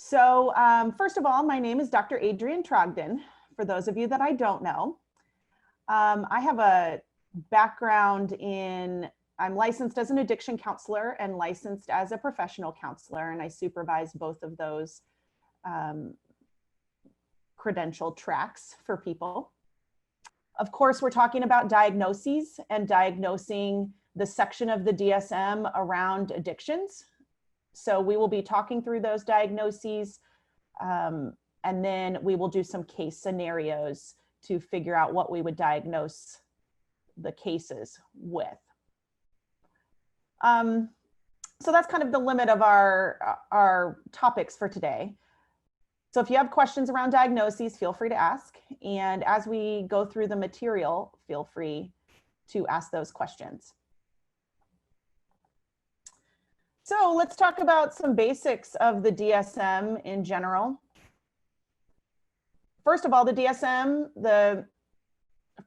First of all, my name is Dr. Adrienne Trogdon, for those of you that I don't know. I have a background in, I'm licensed as an addiction counselor and licensed as a professional counselor, and I supervise both of those credential tracks for people. Of course, we're talking about diagnoses and diagnosing the section of the DSM around addictions. So we will be talking through those diagnoses, and then we will do some case scenarios to figure out what we would diagnose the cases with. So that's kind of the limit of our topics for today. So if you have questions around diagnoses, feel free to ask. And as we go through the material, feel free to ask those questions. So let's talk about some basics of the DSM in general. First of all, the DSM, the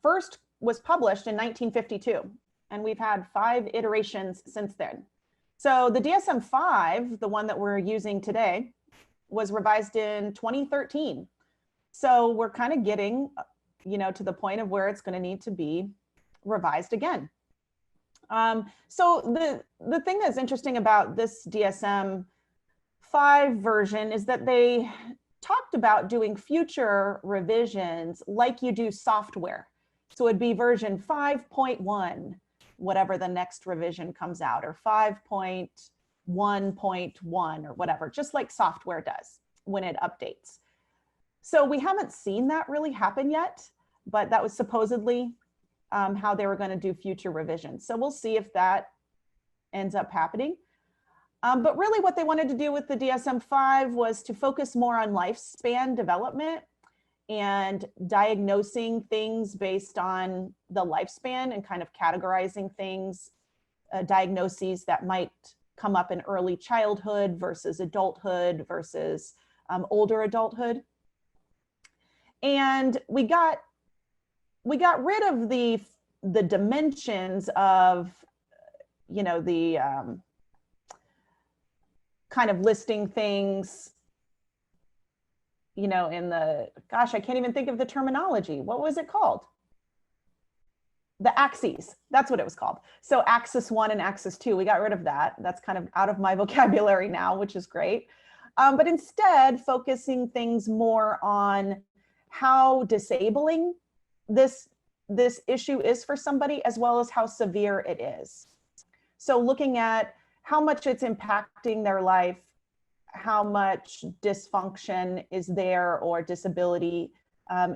first was published in 1952, and we've had 5 iterations since then. So the DSM-5, the one that we're using today, was revised in 2013. So we're kind of getting, to the point of where it's going to need to be revised again. So the thing that's interesting about this DSM-5 version is that they talked about doing future revisions like you do software. So it'd be version 5.1, whatever the next revision comes out, or 5.1.1 or whatever, just like software does when it updates. So we haven't seen that really happen yet, but that was supposedly how they were going to do future revisions. So we'll see if that ends up happening. But really what they wanted to do with the DSM-5 was to focus more on lifespan development and diagnosing things based on the lifespan and kind of categorizing things, diagnoses that might come up in early childhood versus adulthood versus older adulthood. And we got rid of the dimensions of, the kind of listing things, in the, gosh, I can't even think of the terminology. What was it called? The axes, that's what it was called. So axis 1 and axis 2, we got rid of that. That's kind of out of my vocabulary now, which is great. But instead, focusing things more on how disabling this issue is for somebody, as well as how severe it is. So looking at how much it's impacting their life, how much dysfunction is there or disability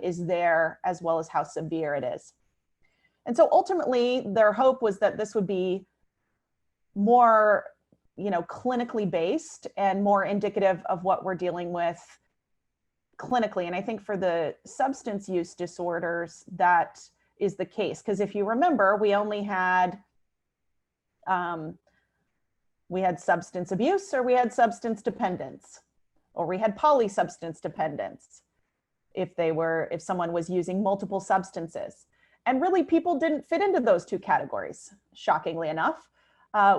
is there, as well as how severe it is. And so ultimately, their hope was that this would be more, clinically based and more indicative of what we're dealing with clinically. And I think for the substance use disorders, that is the case. Because if you remember, we only had, substance abuse, or we had substance dependence, or we had polysubstance dependence if someone was using multiple substances. And really, people didn't fit into those 2 categories, shockingly enough.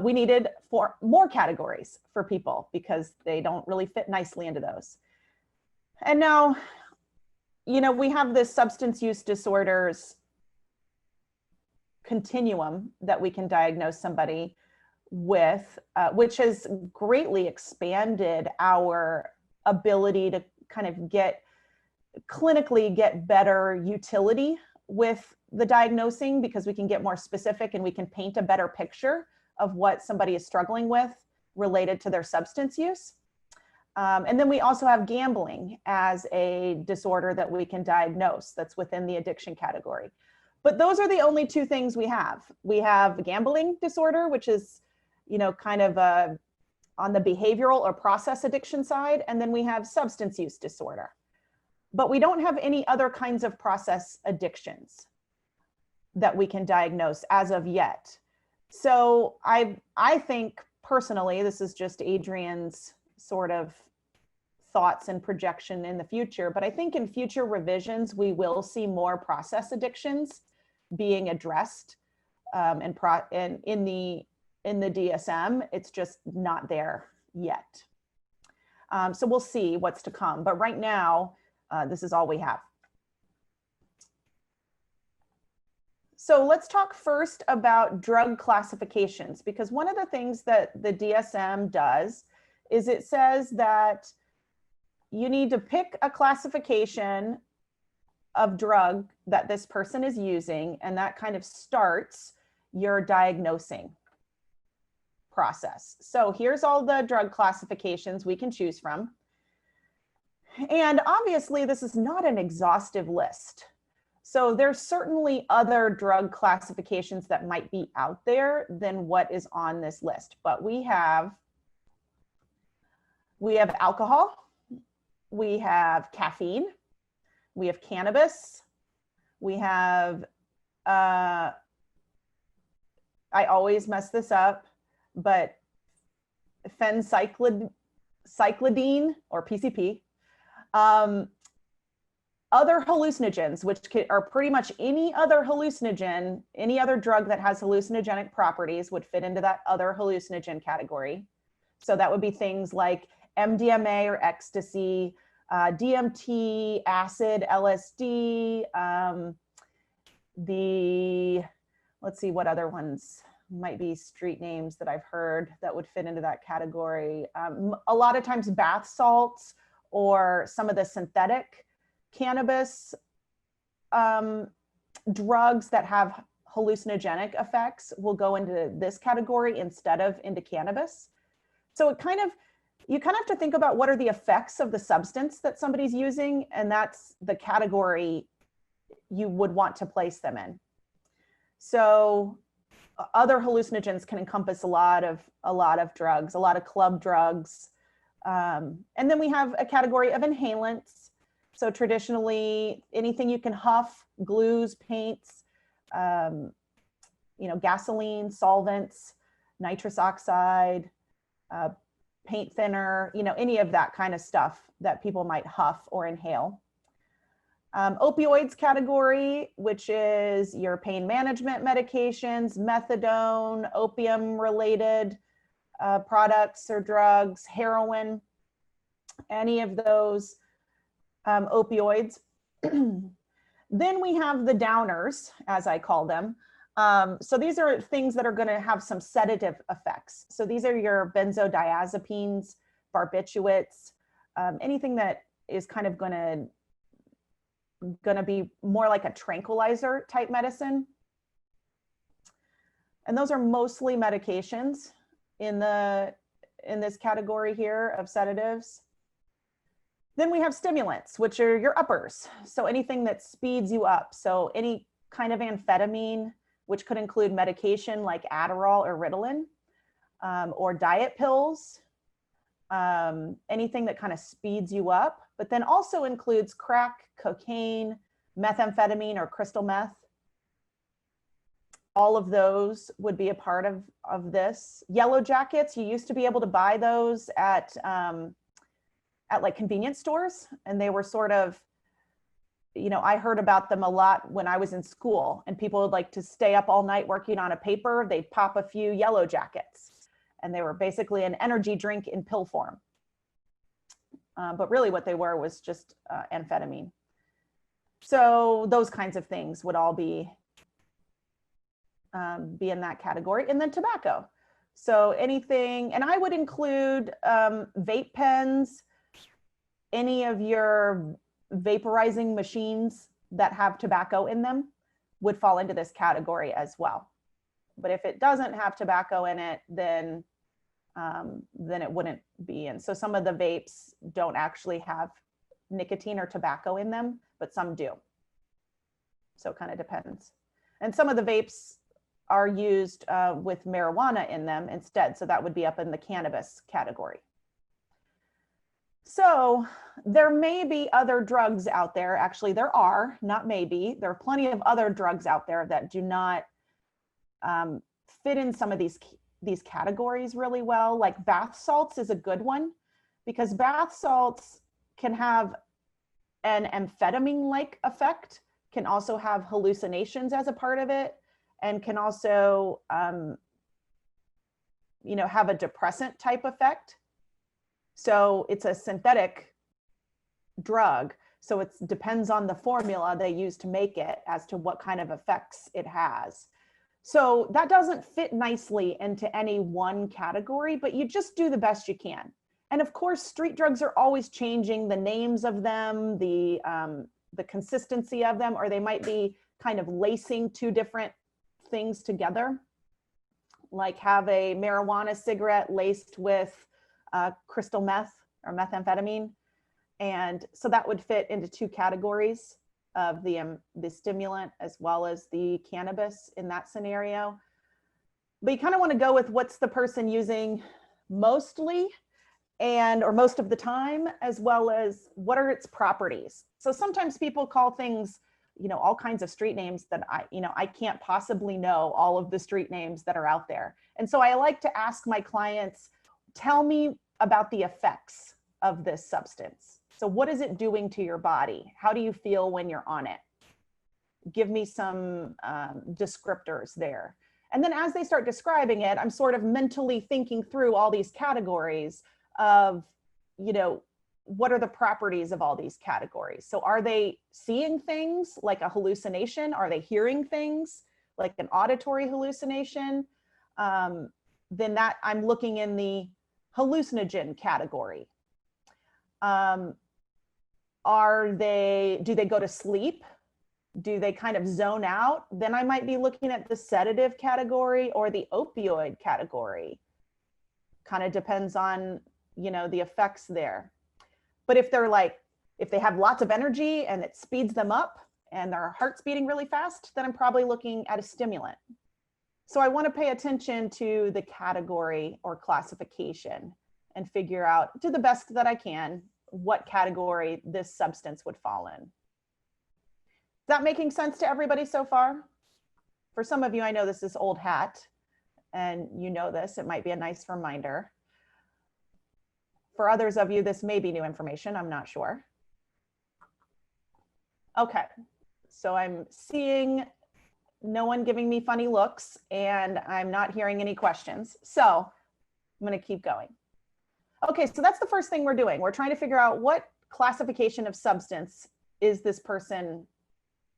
We needed more categories for people because they don't really fit nicely into those. And now, we have this substance use disorders continuum that we can diagnose somebody with, which has greatly expanded our ability to kind of clinically get better utility with the diagnosing, because we can get more specific and we can paint a better picture of what somebody is struggling with related to their substance use. And then we also have gambling as a disorder that we can diagnose that's within the addiction category. But those are the only 2 things we have. We have gambling disorder, which is, kind of on the behavioral or process addiction side. And then we have substance use disorder. But we don't have any other kinds of process addictions that we can diagnose as of yet. So I think personally, this is just Adrienne's sort of thoughts and projection in the future, but I think in future revisions, we will see more process addictions being addressed and in the DSM. It's just not there yet. So we'll see what's to come. But right now, this is all we have. So let's talk first about drug classifications, because one of the things that the DSM does is it says that you need to pick a classification of drug that this person is using, and that kind of starts your diagnosing process. So here's all the drug classifications we can choose from. And obviously this is not an exhaustive list. So there's certainly other drug classifications that might be out there than what is on this list, but we have alcohol, we have caffeine, we have cannabis, we have, I always mess this up, but phencyclidine or PCP, other hallucinogens, which are pretty much any other hallucinogen, any other drug that has hallucinogenic properties would fit into that other hallucinogen category. So that would be things like MDMA or ecstasy, DMT, acid, LSD, let's see what other ones might be street names that I've heard that would fit into that category. A lot of times bath salts or some of the synthetic cannabis drugs that have hallucinogenic effects will go into this category instead of into cannabis. So you kind of have to think about what are the effects of the substance that somebody's using, and that's the category you would want to place them in. So other hallucinogens can encompass a lot of drugs, a lot of club drugs. And then we have a category of inhalants. So traditionally, anything you can huff, glues, paints, gasoline, solvents, nitrous oxide, paint thinner, any of that kind of stuff that people might huff or inhale. Opioids category, which is your pain management medications, methadone, opium-related products or drugs, heroin, any of those opioids. Then we have the downers, as I call them. So these are things that are going to have some sedative effects. So these are your benzodiazepines, barbiturates, anything that is kind of going to be more like a tranquilizer type medicine. And those are mostly medications in this category here of sedatives. Then we have stimulants, which are your uppers. So anything that speeds you up. So any kind of amphetamine, which could include medication like Adderall or Ritalin, or diet pills, anything that kind of speeds you up, but then also includes crack, cocaine, methamphetamine, or crystal meth. All of those would be a part of this. Yellow jackets, you used to be able to buy those at like convenience stores, and they were sort of, I heard about them a lot when I was in school, and people would like to stay up all night working on a paper. They'd pop a few yellow jackets, and they were basically an energy drink in pill form. But really what they were was just amphetamine. So those kinds of things would all be in that category. And then tobacco. So anything, and I would include vape pens, any of your vaporizing machines that have tobacco in them would fall into this category as well. But if it doesn't have tobacco in it, then it wouldn't be in. So some of the vapes don't actually have nicotine or tobacco in them, but some do. So it kind of depends. And some of the vapes are used with marijuana in them instead. So that would be up in the cannabis category. So there may be other drugs out there. Actually, there are, not maybe. There are plenty of other drugs out there that do not fit in some of these categories really well. Like bath salts is a good one, because bath salts can have an amphetamine-like effect, can also have hallucinations as a part of it, and can also have a depressant type effect. So it's a synthetic drug. So it depends on the formula they use to make it as to what kind of effects it has. So that doesn't fit nicely into any one category, but you just do the best you can. And of course, street drugs are always changing the names of them, the consistency of them, or they might be kind of lacing two different things together, like have a marijuana cigarette laced with crystal meth or methamphetamine. And so that would fit into two categories of the stimulant as well as the cannabis in that scenario. But you kind of want to go with what's the person using mostly or most of the time, as well as what are its properties. So sometimes people call things, all kinds of street names that I can't possibly know all of the street names that are out there. And so I like to ask my clients, tell me about the effects of this substance. So what is it doing to your body? How do you feel when you're on it? Give me some descriptors there. And then as they start describing it, I'm sort of mentally thinking through all these categories of, what are the properties of all these categories? So are they seeing things like a hallucination? Are they hearing things like an auditory hallucination? Then that I'm looking in the hallucinogen category. Do they go to sleep? Do they kind of zone out? Then I might be looking at the sedative category or the opioid category. Kind of depends on, the effects there. But if they have lots of energy and it speeds them up and their heart's beating really fast, then I'm probably looking at a stimulant. So I want to pay attention to the category or classification and figure out, to the best that I can, what category this substance would fall in. Is that making sense to everybody so far? For some of you, I know this is old hat and you know this, it might be a nice reminder. For others of you, this may be new information, I'm not sure. Okay, so I'm seeing no one giving me funny looks and I'm not hearing any questions. So I'm gonna keep going. Okay, so that's the first thing we're doing. We're trying to figure out what classification of substance is this person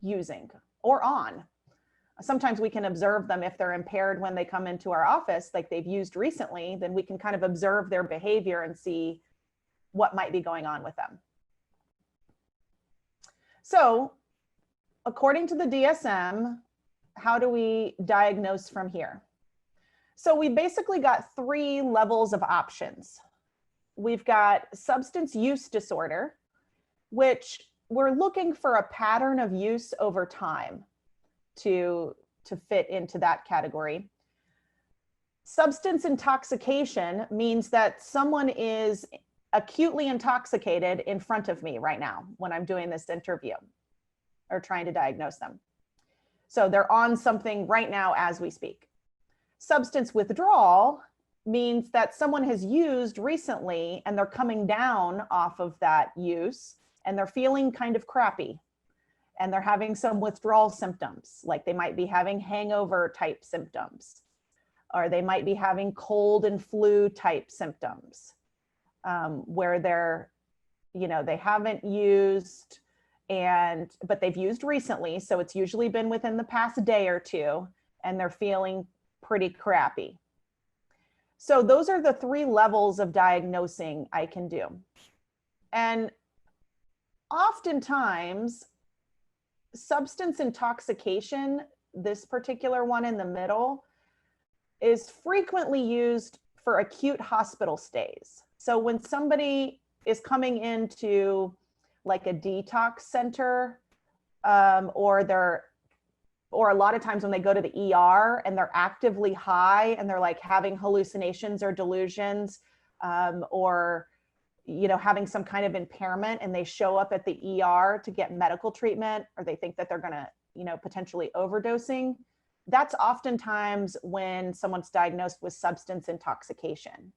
using or on. Sometimes we can observe them if they're impaired when they come into our office, like they've used recently, then we can kind of observe their behavior and see what might be going on with them. So according to the DSM, how do we diagnose from here? So we basically got 3 levels of options. We've got substance use disorder, which we're looking for a pattern of use over time to fit into that category. Substance intoxication means that someone is acutely intoxicated in front of me right now when I'm doing this interview or trying to diagnose them. So they're on something right now as we speak. Substance withdrawal means that someone has used recently and they're coming down off of that use and they're feeling kind of crappy and they're having some withdrawal symptoms, like they might be having hangover type symptoms, or they might be having cold and flu type symptoms, where they're, they haven't used but they've used recently. So it's usually been within the past day or two and they're feeling pretty crappy. So those are the 3 levels of diagnosing I can do. And oftentimes, substance intoxication, this particular one in the middle, is frequently used for acute hospital stays. So when somebody is coming into like a detox center, or a lot of times when they go to the ER and they're actively high and they're like having hallucinations or delusions, or having some kind of impairment and they show up at the ER to get medical treatment, or they think that they're gonna, potentially overdosing. That's oftentimes when someone's diagnosed with substance intoxication,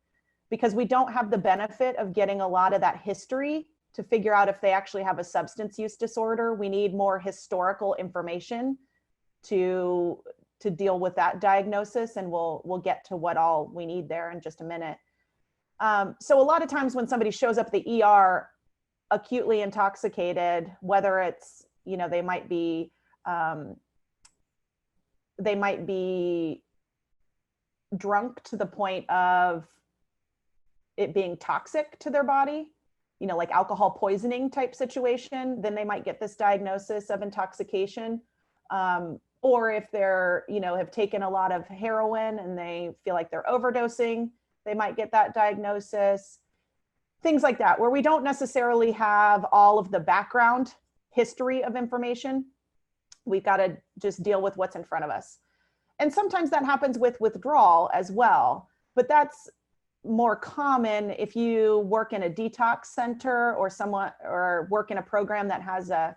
because we don't have the benefit of getting a lot of that history to figure out if they actually have a substance use disorder. We need more historical information to deal with that diagnosis, and we'll get to what all we need there in just a minute. So a lot of times when somebody shows up at the ER acutely intoxicated, whether it's, you know, they might be drunk to the point of it being toxic to their body, you know, like alcohol poisoning type situation, then they might get this diagnosis of intoxication. Or if they're, you know, have taken a lot of heroin and they feel like they're overdosing, they might get that diagnosis. Things like that, where we don't necessarily have all of the background history of information. We've got to just deal with what's in front of us. And sometimes that happens with withdrawal as well, but that's more common if you work in a detox center or work in a program that has a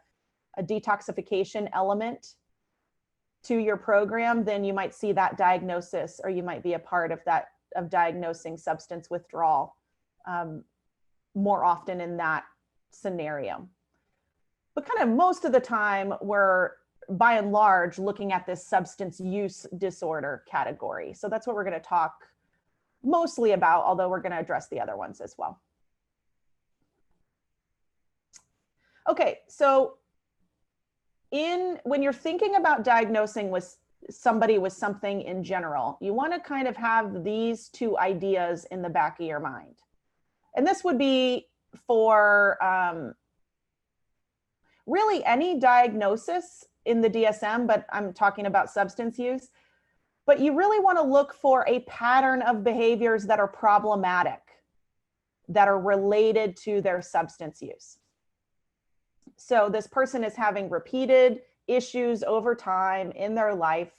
detoxification element to your program. Then you might see that diagnosis, or you might be a part of that, of diagnosing substance withdrawal more often in that scenario. But kind of most of the time, we're by and large looking at this substance use disorder category. So that's what we're going to talk mostly about, although we're going to address the other ones as well. Okay, so when you're thinking about diagnosing with somebody with something in general, you want to kind of have these two ideas in the back of your mind. And this would be for really any diagnosis in the DSM, but I'm talking about substance use. But you really want to look for a pattern of behaviors that are problematic, that are related to their substance use. So this person is having repeated issues over time in their life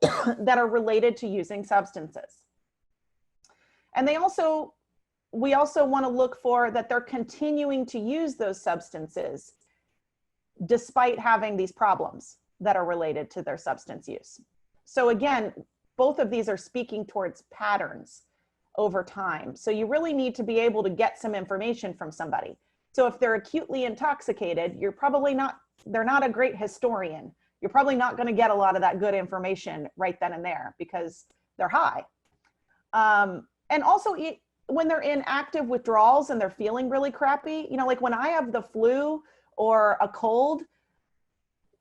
that are related to using substances. And we also want to look for that they're continuing to use those substances despite having these problems that are related to their substance use. So again, both of these are speaking towards patterns over time. So you really need to be able to get some information from somebody. So if they're acutely intoxicated, they're not a great historian. You're probably not going to get a lot of that good information right then and there because they're high. And also when they're in active withdrawals and they're feeling really crappy, you know, like when I have the flu or a cold,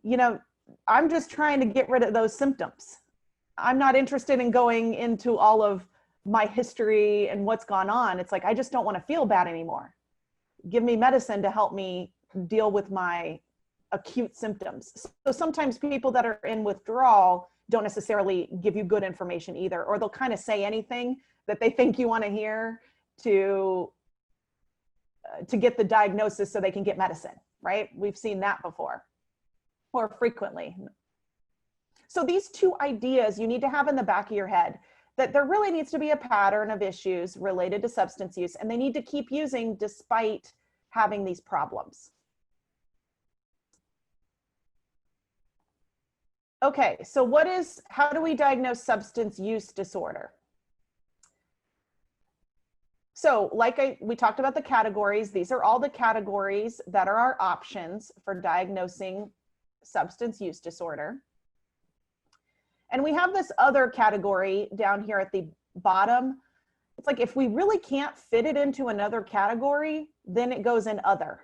you know, I'm just trying to get rid of those symptoms. I'm not interested in going into all of my history and what's gone on. It's like, I just don't want to feel bad anymore. Give me medicine to help me deal with my acute symptoms. So sometimes people that are in withdrawal don't necessarily give you good information either, or they'll kind of say anything that they think you want to hear to get the diagnosis so they can get medicine, right? We've seen that before, or frequently. So these two ideas you need to have in the back of your head, that there really needs to be a pattern of issues related to substance use, and they need to keep using despite having these problems. Okay, so how do we diagnose substance use disorder? So we talked about the categories. These are all the categories that are our options for diagnosing substance use disorder. And we have this other category down here at the bottom. It's like if we really can't fit it into another category, then it goes in other.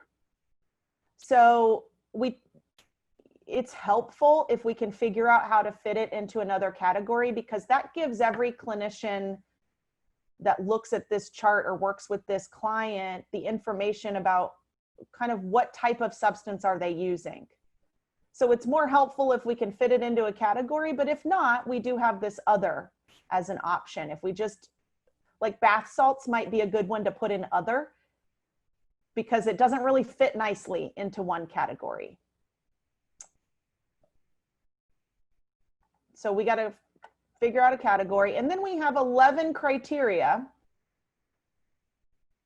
So it's helpful if we can figure out how to fit it into another category, because that gives every clinician that looks at this chart or works with this client the information about kind of what type of substance are they using. So it's more helpful if we can fit it into a category, but if not, we do have this other as an option. If we just, like bath salts might be a good one to put in other, because it doesn't really fit nicely into one category. So we got to figure out a category, and then we have 11 criteria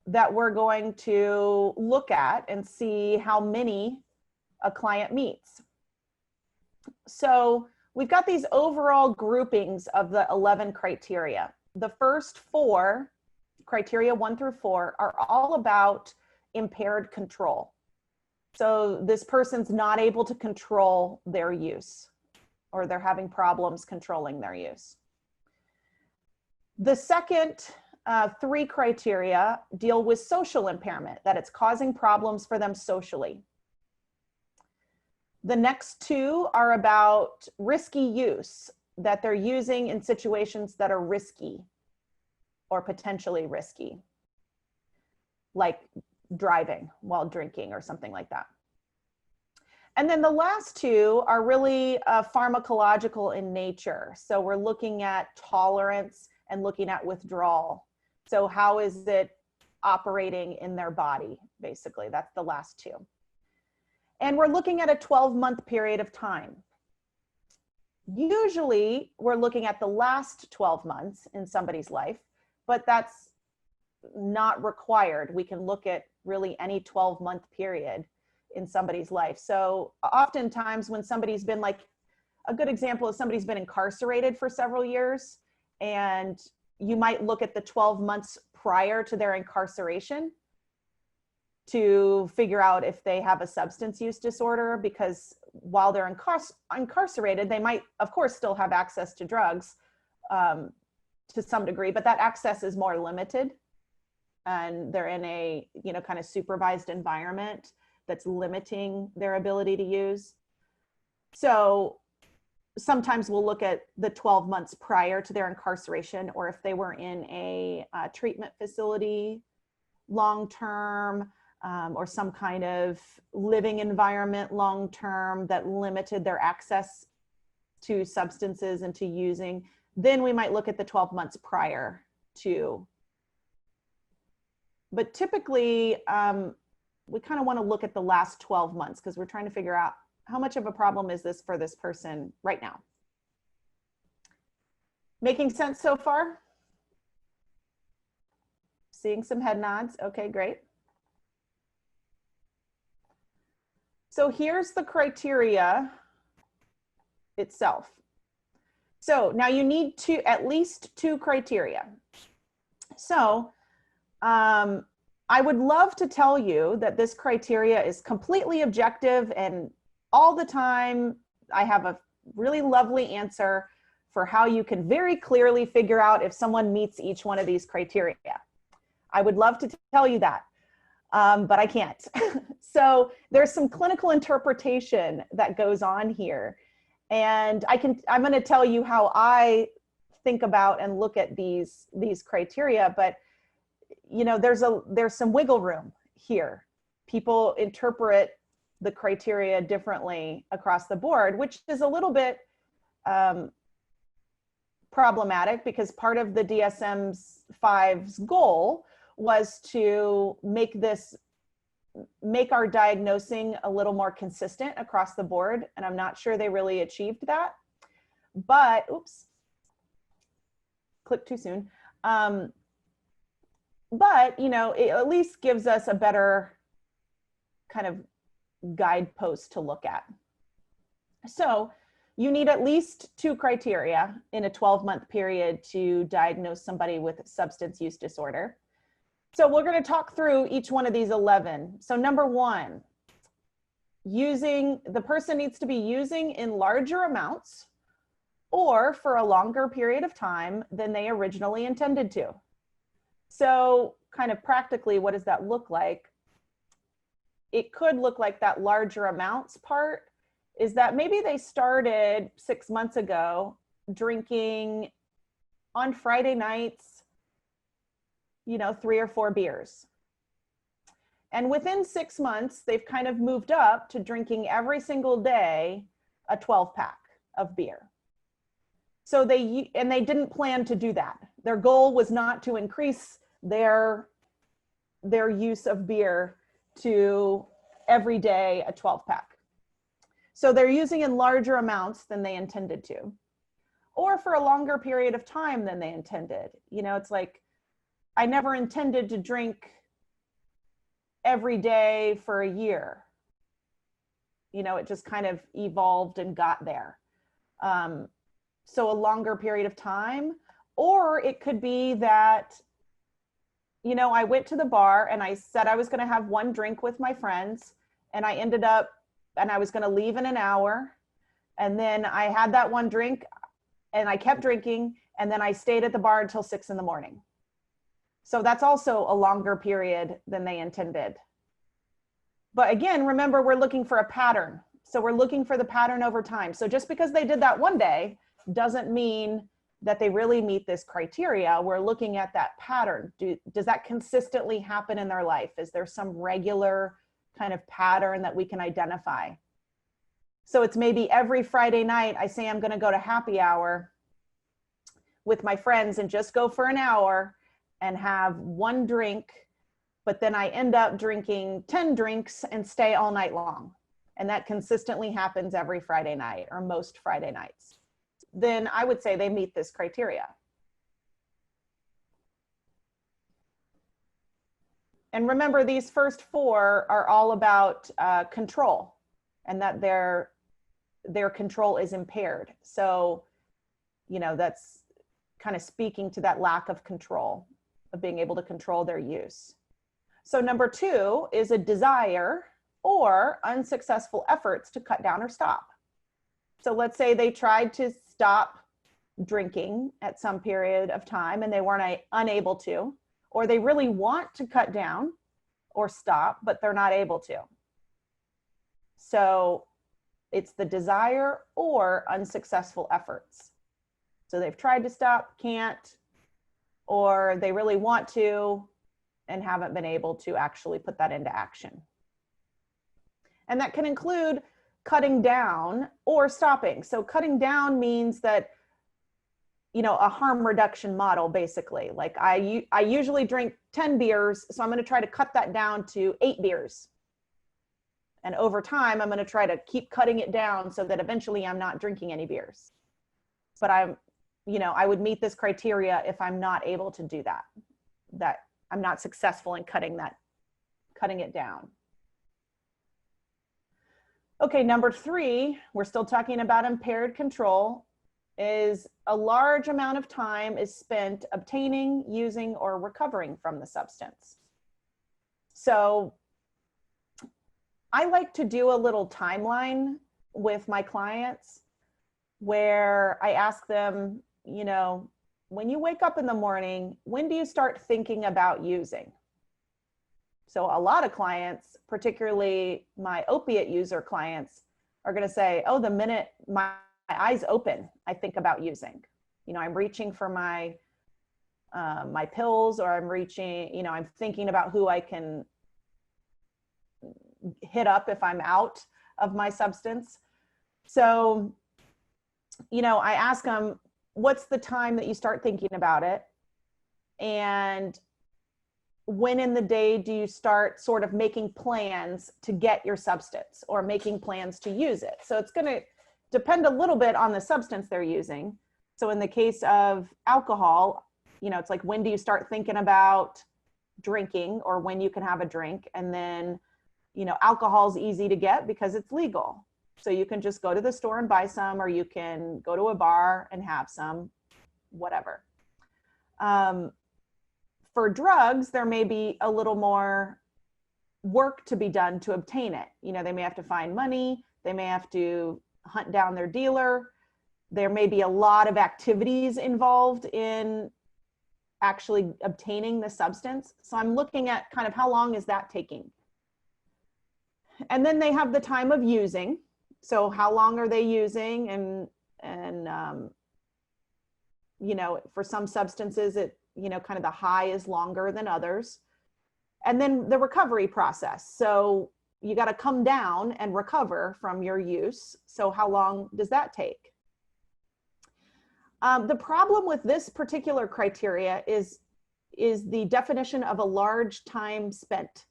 that we're going to look at and see how many a client meets. So we've got these overall groupings of the 11 criteria. The first 4, criteria 1 through 4, are all about impaired control. So this person's not able to control their use, or they're having problems controlling their use. The second three criteria deal with social impairment, that it's causing problems for them socially. The next two are about risky use, that they're using in situations that are risky or potentially risky, like driving while drinking or something like that. And then the last two are really pharmacological in nature. So we're looking at tolerance and looking at withdrawal. So how is it operating in their body, basically? That's the last two. And we're looking at a 12-month period of time. Usually we're looking at the last 12 months in somebody's life, but that's not required. We can look at really any 12-month period in somebody's life. So oftentimes when somebody's been, like, a good example is somebody's been incarcerated for several years, and you might look at the 12 months prior to their incarceration to figure out if they have a substance use disorder, because while they're incarcerated, they might, of course, still have access to drugs to some degree, but that access is more limited, and they're in a, you know, kind of supervised environment that's limiting their ability to use. So sometimes we'll look at the 12 months prior to their incarceration, or if they were in a treatment facility long-term, or some kind of living environment long-term that limited their access to substances and to using, then we might look at the 12 months prior to. But typically, we kind of want to look at the last 12 months because we're trying to figure out how much of a problem is this for this person right now. Making sense so far? Seeing some head nods. Okay, great. So here's the criteria itself. So now you need at least two criteria. So I would love to tell you that this criteria is completely objective and all the time I have a really lovely answer for how you can very clearly figure out if someone meets each one of these criteria. I would love to tell you that, but I can't. So there's some clinical interpretation that goes on here. And I'm going to tell you how I think about and look at these criteria, but you know, there's some wiggle room here. People interpret the criteria differently across the board, which is a little bit problematic because part of the DSM-5's goal was to make our diagnosing a little more consistent across the board. And I'm not sure they really achieved that, but oops, clicked too soon. But, you know, it at least gives us a better kind of guidepost to look at. So you need at least two criteria in a 12-month period to diagnose somebody with substance use disorder. So we're going to talk through each one of these 11. So number one, the person needs to be using in larger amounts or for a longer period of time than they originally intended to. So kind of practically, what does that look like? It could look like that larger amounts part is that maybe they started 6 months ago drinking on Friday nights, you know, 3 or 4 beers. And within 6 months, they've kind of moved up to drinking every single day a 12-pack of beer. So they didn't plan to do that. Their goal was not to increase their use of beer to every day a 12-pack. So they're using in larger amounts than they intended to, or for a longer period of time than they intended. You know, it's like, I never intended to drink every day for a year. You know, it just kind of evolved and got there. So a longer period of time, or it could be that, you know, I went to the bar and I said I was going to have one drink with my friends and I ended up, and I was going to leave in an hour. And then I had that one drink and I kept drinking. And then I stayed at the bar until 6 in the morning. So that's also a longer period than they intended. But again, remember, we're looking for a pattern. So we're looking for the pattern over time. So just because they did that one day doesn't mean that they really meet this criteria. We're looking at that pattern. Does that consistently happen in their life? Is there some regular kind of pattern that we can identify? So it's maybe every Friday night I say I'm going to go to happy hour with my friends and just go for an hour and have one drink, but then I end up drinking 10 drinks and stay all night long. And that consistently happens every Friday night or most Friday nights. Then I would say they meet this criteria. And remember, these first four are all about control, and that their control is impaired. So, you know, that's kind of speaking to that lack of control, of being able to control their use. So number 2 is a desire or unsuccessful efforts to cut down or stop. So let's say they tried to stop drinking at some period of time and they weren't unable to, or they really want to cut down or stop, but they're not able to. So it's the desire or unsuccessful efforts. So they've tried to stop, can't, or they really want to and haven't been able to actually put that into action. And that can include cutting down or stopping. So cutting down means that, you know, a harm reduction model, basically. Like I usually drink 10 beers, so I'm going to try to cut that down to 8 beers. And over time, I'm going to try to keep cutting it down so that eventually I'm not drinking any beers. But I would meet this criteria if I'm not able to do that, that I'm not successful in cutting it down. Okay, number 3, we're still talking about impaired control, is a large amount of time is spent obtaining, using, or recovering from the substance. So I like to do a little timeline with my clients where I ask them, you know, when you wake up in the morning, when do you start thinking about using? So a lot of clients, particularly my opiate user clients, are going to say, oh, the minute my eyes open, I think about using. You know, I'm reaching for my pills, or I'm reaching, you know, I'm thinking about who I can hit up if I'm out of my substance. So, you know, I ask them, what's the time that you start thinking about it? And when in the day do you start sort of making plans to get your substance or making plans to use it? So it's going to depend a little bit on the substance they're using. So in the case of alcohol, you know, it's like, when do you start thinking about drinking or when you can have a drink? And then, you know, alcohol is easy to get because it's legal. So you can just go to the store and buy some, or you can go to a bar and have some, whatever. For drugs, there may be a little more work to be done to obtain it. You know, they may have to find money. They may have to hunt down their dealer. There may be a lot of activities involved in actually obtaining the substance. So I'm looking at kind of how long is that taking? And then they have the time of using. So how long are they using? And you know, for some substances, you know, kind of the high is longer than others. And then the recovery process. So you got to come down and recover from your use. So how long does that take? The problem with this particular criteria is the definition of a large time spent.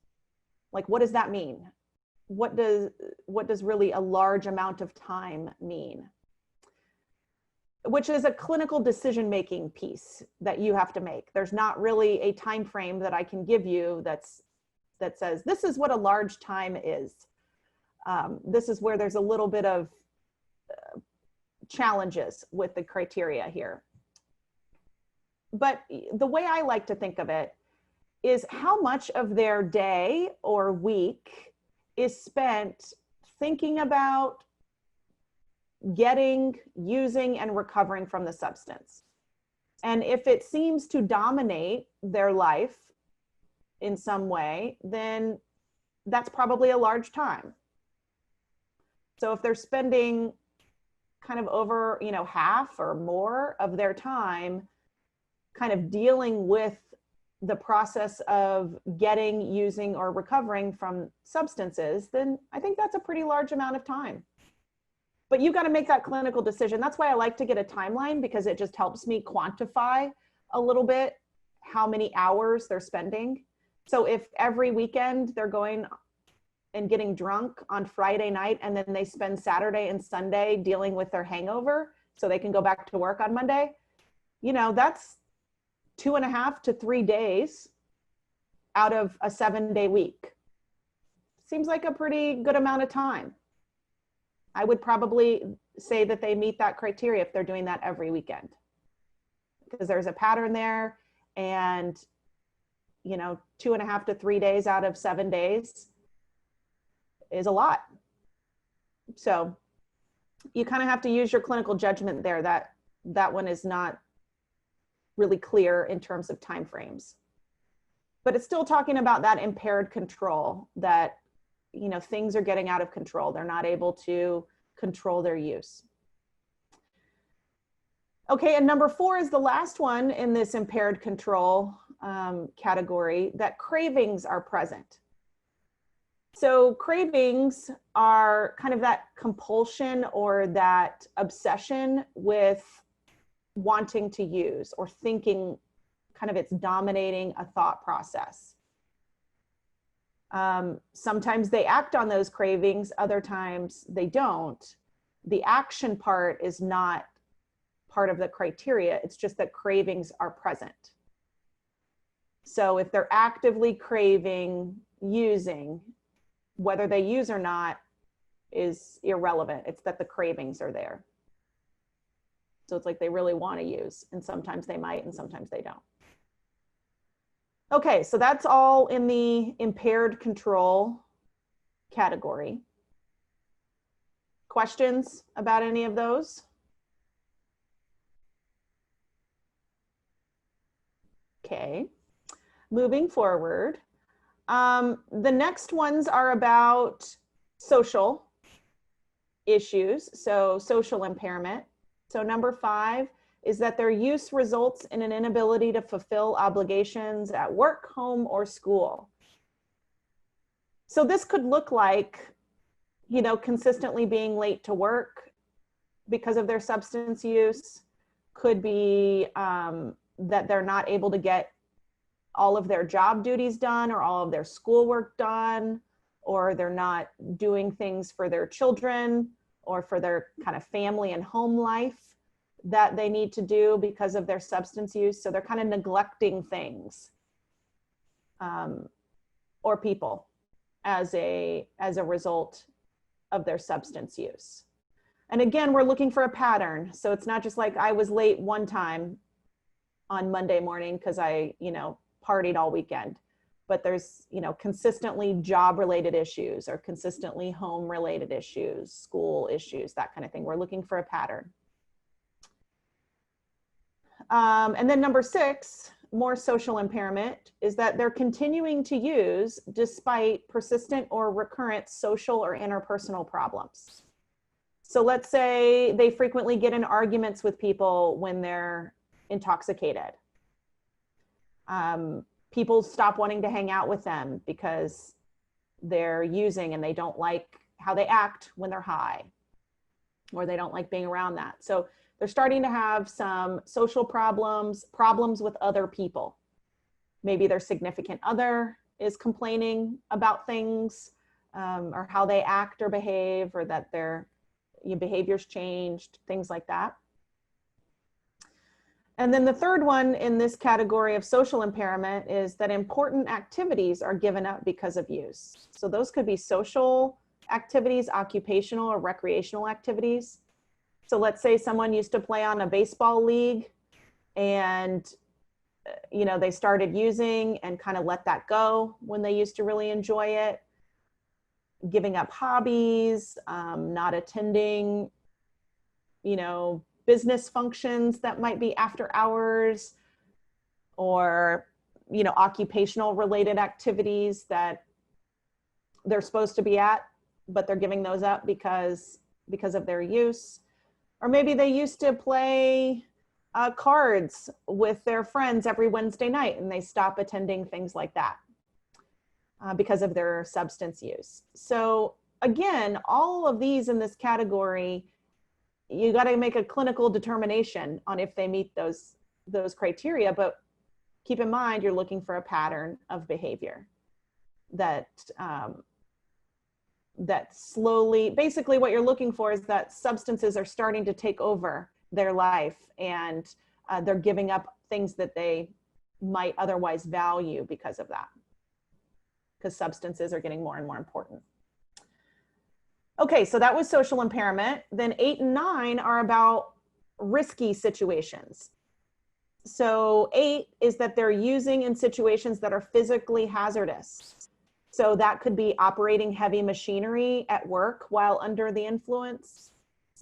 Like, what does that mean? What does really a large amount of time mean? Which is a clinical decision-making piece that you have to make. There's not really a time frame that I can give you that says, this is what a large time is. This is where there's a little bit of challenges with the criteria here. But the way I like to think of it is how much of their day or week is spent thinking about getting, using, and recovering from the substance. And if it seems to dominate their life in some way, then that's probably a large time. So if they're spending kind of over, half or more of their time kind of dealing with the process of getting, using, or recovering from substances, then I think that's a pretty large amount of time. But you've got to make that clinical decision. That's why I like to get a timeline, because it just helps me quantify a little bit how many hours they're spending. So if every weekend they're going and getting drunk on Friday night, and then they spend Saturday and Sunday dealing with their hangover so they can go back to work on Monday, that's 2.5 to 3 days out of a 7-day week. Seems like a pretty good amount of time. I would probably say that they meet that criteria if they're doing that every weekend, because there's a pattern there, and 2.5 to 3 days out of 7 days is a lot. So you kind of have to use your clinical judgment there. That one is not really clear in terms of timeframes, but it's still talking about that impaired control, that things are getting out of control. They're not able to control their use. Okay, and number 4 is the last one in this impaired control category, that cravings are present. So cravings are kind of that compulsion or that obsession with wanting to use, or thinking kind of it's dominating a thought process. Sometimes they act on those cravings, other times they don't. The action part is not part of the criteria. It's just that cravings are present. So if they're actively craving using, whether they use or not is irrelevant. It's that the cravings are there. So it's like they really want to use, and sometimes they might and sometimes they don't. Okay, so that's all in the impaired control category. Questions about any of those? Okay, moving forward. The next ones are about social issues, so social impairment. So number 5 is that their use results in an inability to fulfill obligations at work, home, or school. So this could look like, consistently being late to work because of their substance use. Could be that they're not able to get all of their job duties done or all of their schoolwork done, or they're not doing things for their children or for their kind of family and home life that they need to do because of their substance use. So they're kind of neglecting things or people as a result of their substance use. And again, we're looking for a pattern. So it's not just like I was late one time on Monday morning because I, partied all weekend, but there's, consistently job-related issues or consistently home-related issues, school issues, that kind of thing. We're looking for a pattern. And then number 6, more social impairment, is that they're continuing to use despite persistent or recurrent social or interpersonal problems. So let's say they frequently get in arguments with people when they're intoxicated. People stop wanting to hang out with them because they're using and they don't like how they act when they're high, or they don't like being around that. So they're starting to have some social problems with other people. Maybe their significant other is complaining about things or how they act or behave, or that their behavior's changed, things like that. And then the third one in this category of social impairment is that important activities are given up because of use. So those could be social activities, occupational or recreational activities. So let's say someone used to play on a baseball league and, they started using and kind of let that go when they used to really enjoy it. Giving up hobbies, not attending, business functions that might be after hours, or, you know, occupational related activities that they're supposed to be at, but they're giving those up because of their use. Or maybe they used to play cards with their friends every Wednesday night and they stop attending things like that because of their substance use. So again, all of these in this category, you got to make a clinical determination on if they meet those criteria, but keep in mind, you're looking for a pattern of behavior that that slowly, basically what you're looking for is that substances are starting to take over their life, and they're giving up things that they might otherwise value because of that, because substances are getting more and more important. Okay, so that was social impairment. Then 8 and 9 are about risky situations. So 8 is that they're using in situations that are physically hazardous. So that could be operating heavy machinery at work while under the influence.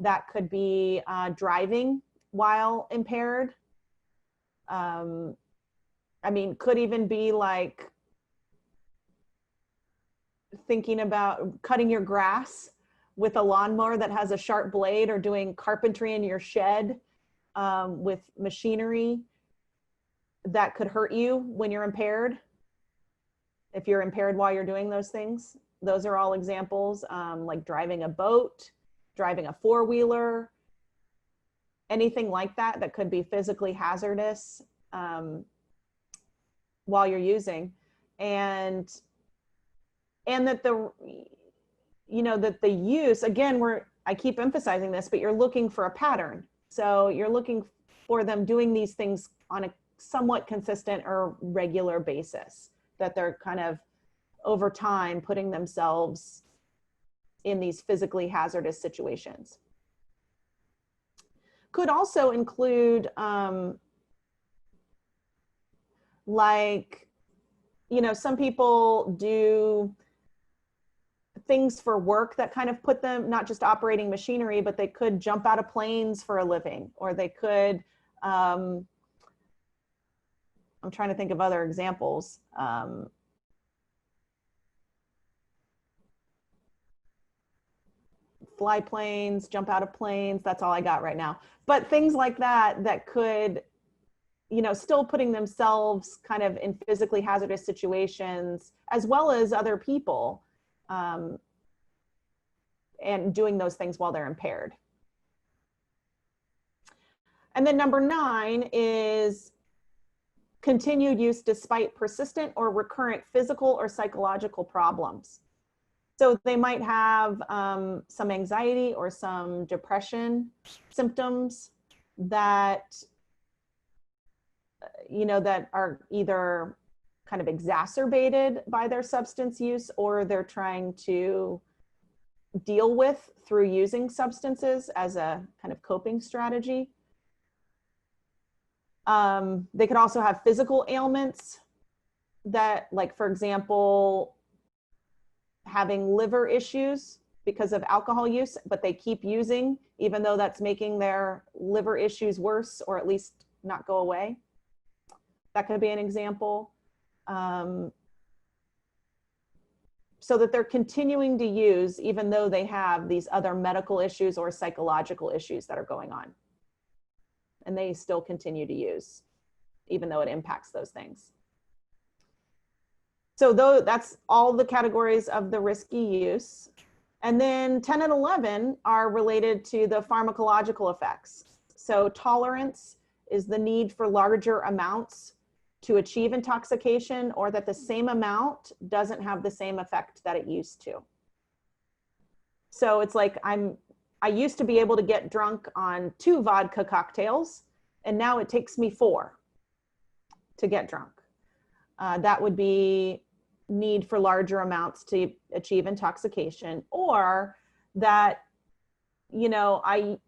That could be driving while impaired. I mean, could even be like thinking about cutting your grass with a lawnmower that has a sharp blade, or doing carpentry in your shed with machinery that could hurt you when you're impaired. If you're impaired while you're doing those things, those are all examples, like driving a boat, driving a four-wheeler, anything like that that could be physically hazardous while you're using. And that the, you know, that the use, again, I keep emphasizing this, but you're looking for a pattern. So you're looking for them doing these things on a somewhat consistent or regular basis, that they're kind of over time putting themselves in these physically hazardous situations. Could also include like, you know, some people do things for work that kind of put them, not just operating machinery, but they could jump out of planes for a living, or they could, I'm trying to think of other examples. Fly planes, jump out of planes, that's all I got right now. But things like that, that could, you know, still putting themselves kind of in physically hazardous situations, as well as other people, and doing those things while they're impaired. And then number 9 is continued use despite persistent or recurrent physical or psychological problems. So they might have some anxiety or some depression symptoms that, you know, that are either kind of exacerbated by their substance use, or they're trying to deal with through using substances as a kind of coping strategy. They could also have physical ailments that, like, for example, having liver issues because of alcohol use, but they keep using even though that's making their liver issues worse, or at least not go away. That could be an example. So that they're continuing to use even though they have these other medical issues or psychological issues that are going on. And they still continue to use, even though it impacts those things. So that's all the categories of the risky use. And then 10 and 11 are related to the pharmacological effects. So tolerance is the need for larger amounts to achieve intoxication, or that the same amount doesn't have the same effect that it used to. So it's like I used to be able to get drunk on 2 vodka cocktails, and now it takes me 4 to get drunk. That would be need for larger amounts to achieve intoxication, or that, you know, I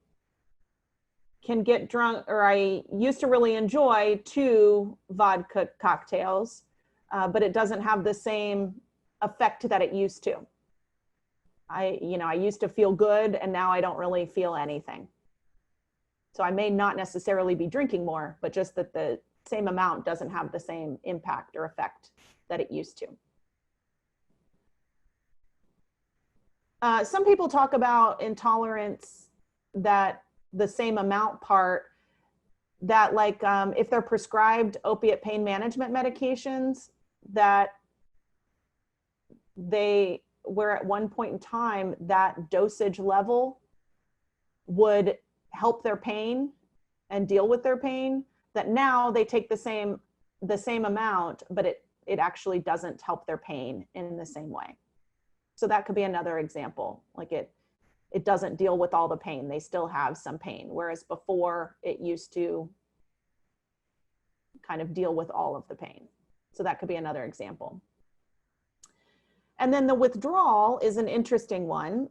can get drunk, or I used to really enjoy 2 vodka cocktails, but it doesn't have the same effect that it used to. I used to feel good, and now I don't really feel anything. So I may not necessarily be drinking more, but just that the same amount doesn't have the same impact or effect that it used to. Some people talk about intolerance, that the same amount part, that like if they're prescribed opiate pain management medications, that they were at one point in time that dosage level would help their pain and deal with their pain, that now they take the same amount, but it actually doesn't help their pain in the same way. So that could be another example. Like it doesn't deal with all the pain. They still have some pain, whereas before it used to kind of deal with all of the pain. So that could be another example. And then the withdrawal is an interesting one.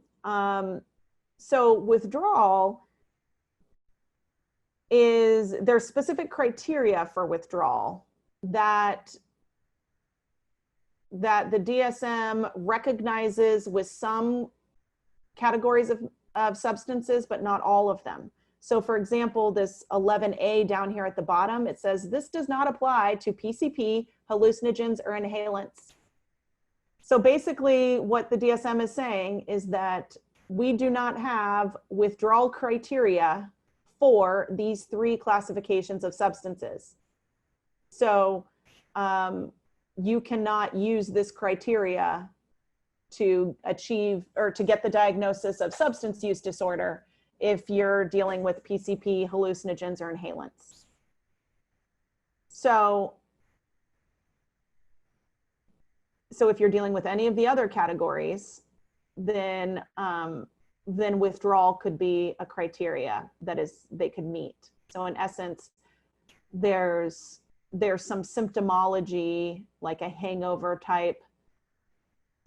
So withdrawal there's specific criteria for withdrawal that the DSM recognizes with some categories of substances, but not all of them. So for example, this 11A down here at the bottom, it says this does not apply to PCP, hallucinogens, or inhalants. So basically what the DSM is saying is that we do not have withdrawal criteria for these 3 classifications of substances. So you cannot use this criteria to achieve or to get the diagnosis of substance use disorder if you're dealing with PCP, hallucinogens, or inhalants. So if you're dealing with any of the other categories, then withdrawal could be a criteria that they could meet. So in essence, there's some symptomology, like a hangover type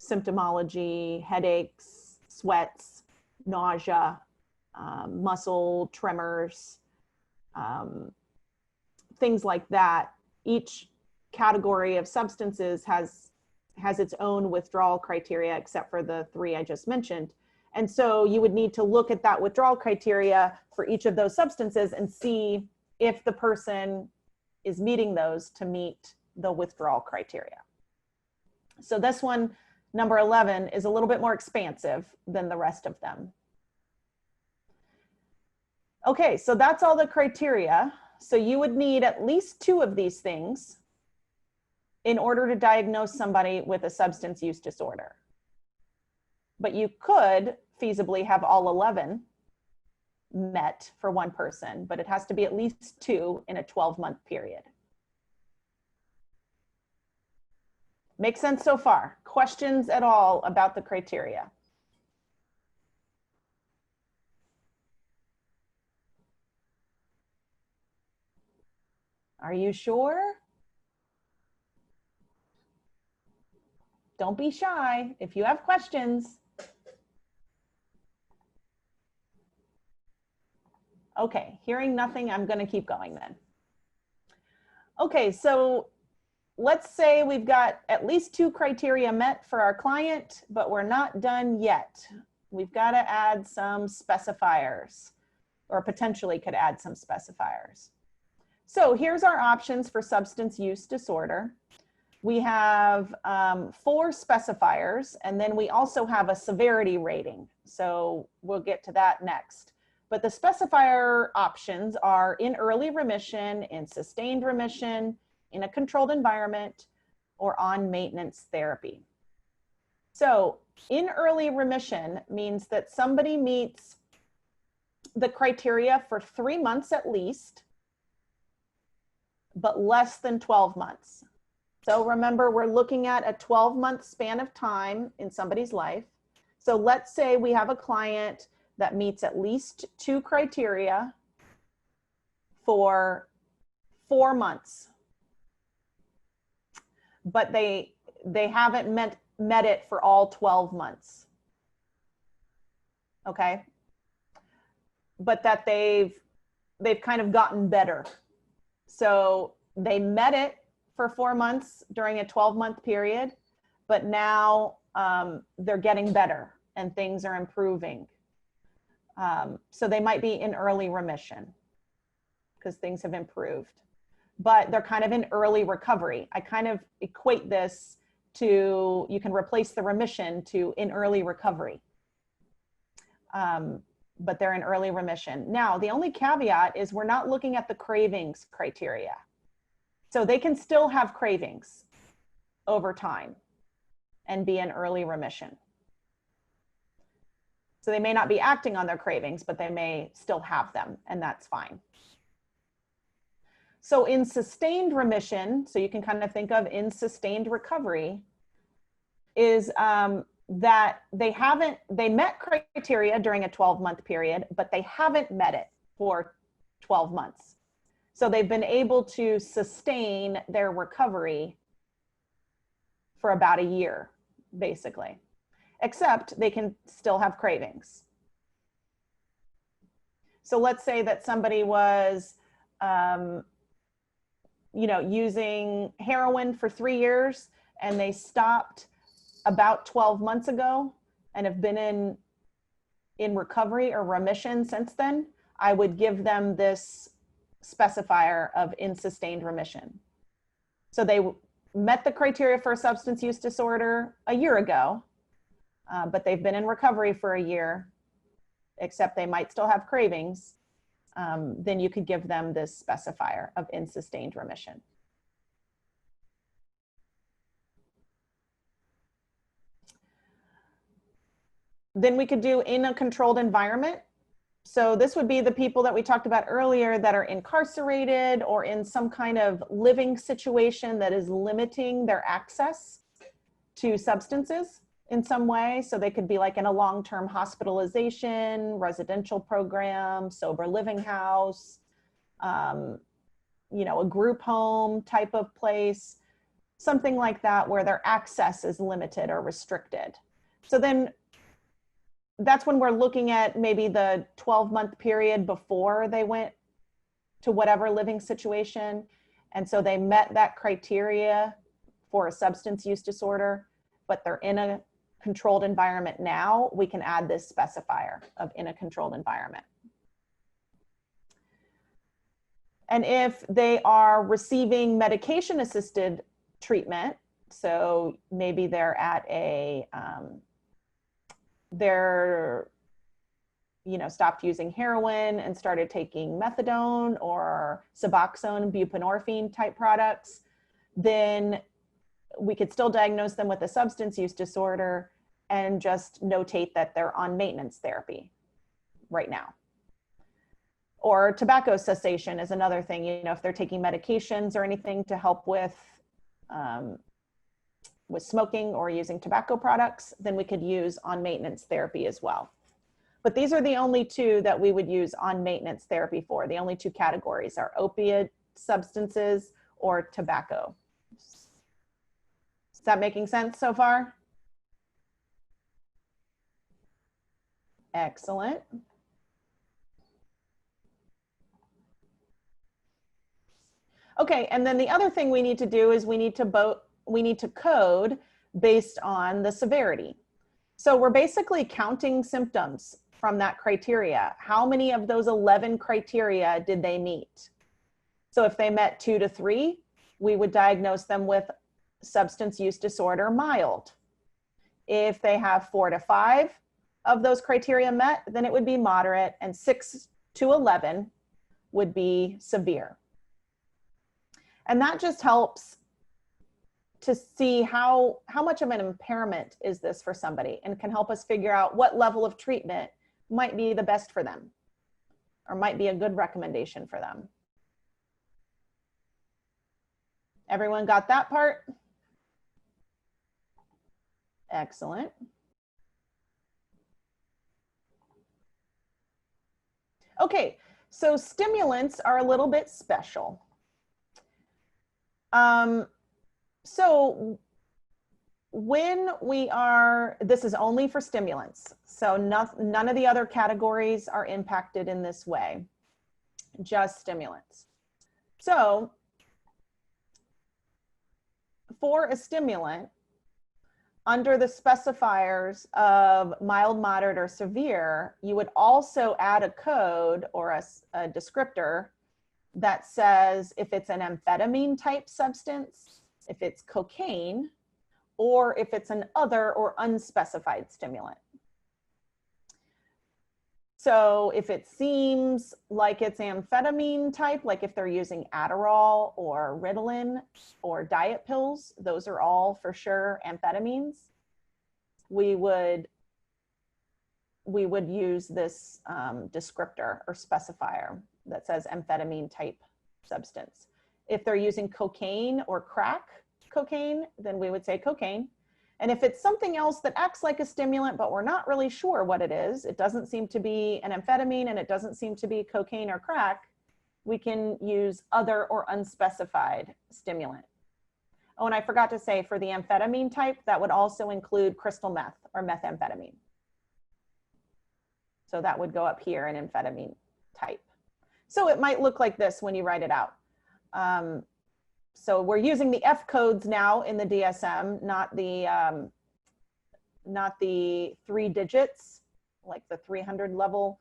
symptomology, headaches, sweats, nausea, muscle tremors, things like that. Each category of substances has its own withdrawal criteria, except for the 3 I just mentioned. And so you would need to look at that withdrawal criteria for each of those substances and see if the person is meeting those to meet the withdrawal criteria. So this one, number 11, is a little bit more expansive than the rest of them. Okay, so that's all the criteria. So you would need at least 2 of these things in order to diagnose somebody with a substance use disorder. But you could feasibly have all 11 met for one person, but it has to be at least 2 in a 12-month period. Make sense so far? Questions at all about the criteria? Are you sure? Don't be shy. If you have questions. Okay, hearing nothing, I'm going to keep going then. Okay, so let's say we've got at least 2 criteria met for our client, but we're not done yet. We've got to add some specifiers, or potentially could add some specifiers. So here's our options for substance use disorder. We have 4 specifiers, and then we also have a severity rating. So we'll get to that next. But the specifier options are in early remission, in sustained remission, in a controlled environment, or on maintenance therapy. So in early remission means that somebody meets the criteria for 3 months at least, but less than 12 months. So remember, we're looking at a 12-month span of time in somebody's life. So let's say we have a client that meets at least 2 criteria for 4 months, but they haven't met it for all 12 months. Okay? But that they've kind of gotten better. So they met it for 4 months during a 12-month period, but now they're getting better and things are improving. So they might be in early remission. because things have improved, but they're kind of in early recovery. I kind of equate this to, you can replace the remission to in early recovery. But they're in early remission. Now, the only caveat is we're not looking at the cravings criteria. So they can still have cravings over time and be in early remission. So they may not be acting on their cravings, but they may still have them, and that's fine. So in sustained remission, so you can kind of think of in sustained recovery, is that they met criteria during a 12-month period, but they haven't met it for 12 months. So they've been able to sustain their recovery for about a year, basically, except they can still have cravings. So let's say that somebody was, using heroin for 3 years, and they stopped about 12 months ago and have been in recovery or remission since then. I would give them this specifier of in sustained remission. So they met the criteria for a substance use disorder a year ago, but they've been in recovery for a year, except they might still have cravings. Then you could give them this specifier of in sustained remission. Then we could do in a controlled environment. So this would be the people that we talked about earlier that are incarcerated or in some kind of living situation that is limiting their access to substances in some way. So they could be like in a long-term hospitalization, residential program, sober living house, a group home type of place, something like that where their access is limited or restricted. So then that's when we're looking at maybe the 12-month period before they went to whatever living situation. And so they met that criteria for a substance use disorder, but they're in a controlled environment now. We can add this specifier of in a controlled environment. And if they are receiving medication-assisted treatment, so maybe they're at a, stopped using heroin and started taking methadone or Suboxone, buprenorphine type products, then we could still diagnose them with a substance use disorder and just notate that they're on maintenance therapy right now. Or tobacco cessation is another thing, if they're taking medications or anything to help with smoking or using tobacco products, then we could use on maintenance therapy as well. But these are the only two that we would use on maintenance therapy for. The only two categories are opiate substances or tobacco. Is that making sense so far? Excellent. Okay, and then the other thing we need to do is we need to code based on the severity. So we're basically counting symptoms from that criteria. How many of those 11 criteria did they meet? So if they met 2 to 3, we would diagnose them with substance use disorder mild. If they have 4 to 5 of those criteria met, then it would be moderate, and 6 to 11 would be severe. And that just helps to see how much of an impairment is this for somebody, and can help us figure out what level of treatment might be the best for them or might be a good recommendation for them. Everyone got that part? Excellent. Okay, so stimulants are a little bit special. So when this is only for stimulants, so none of the other categories are impacted in this way, just stimulants. So for a stimulant, under the specifiers of mild, moderate, or severe, you would also add a code or a descriptor that says if it's an amphetamine type substance, if it's cocaine, or if it's an other or unspecified stimulant. So if it seems like it's amphetamine type, like if they're using Adderall or Ritalin or diet pills, those are all for sure amphetamines. We would use this descriptor or specifier that says amphetamine type substance. If they're using cocaine or crack cocaine, then we would say cocaine. And if it's something else that acts like a stimulant, but we're not really sure what it is, it doesn't seem to be an amphetamine and it doesn't seem to be cocaine or crack, we can use other or unspecified stimulant. Oh, and I forgot to say for the amphetamine type, that would also include crystal meth or methamphetamine. So that would go up here in amphetamine type. So it might look like this when you write it out. So we're using the F codes now in the DSM, not the 3 digits, like the 300 level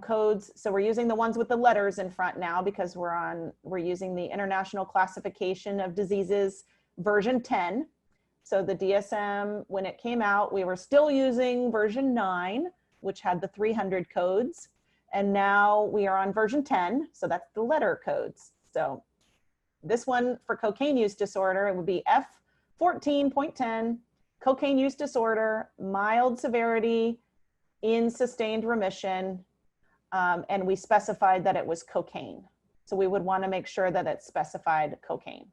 codes. So we're using the ones with the letters in front now because we're using the International Classification of Diseases version 10. So the DSM, when it came out, we were still using version 9, which had the 300 codes. And now we are on version 10. So that's the letter codes. So this one for cocaine use disorder, it would be F14.10, cocaine use disorder, mild severity in sustained remission. And we specified that it was cocaine. So we would want to make sure that it specified cocaine.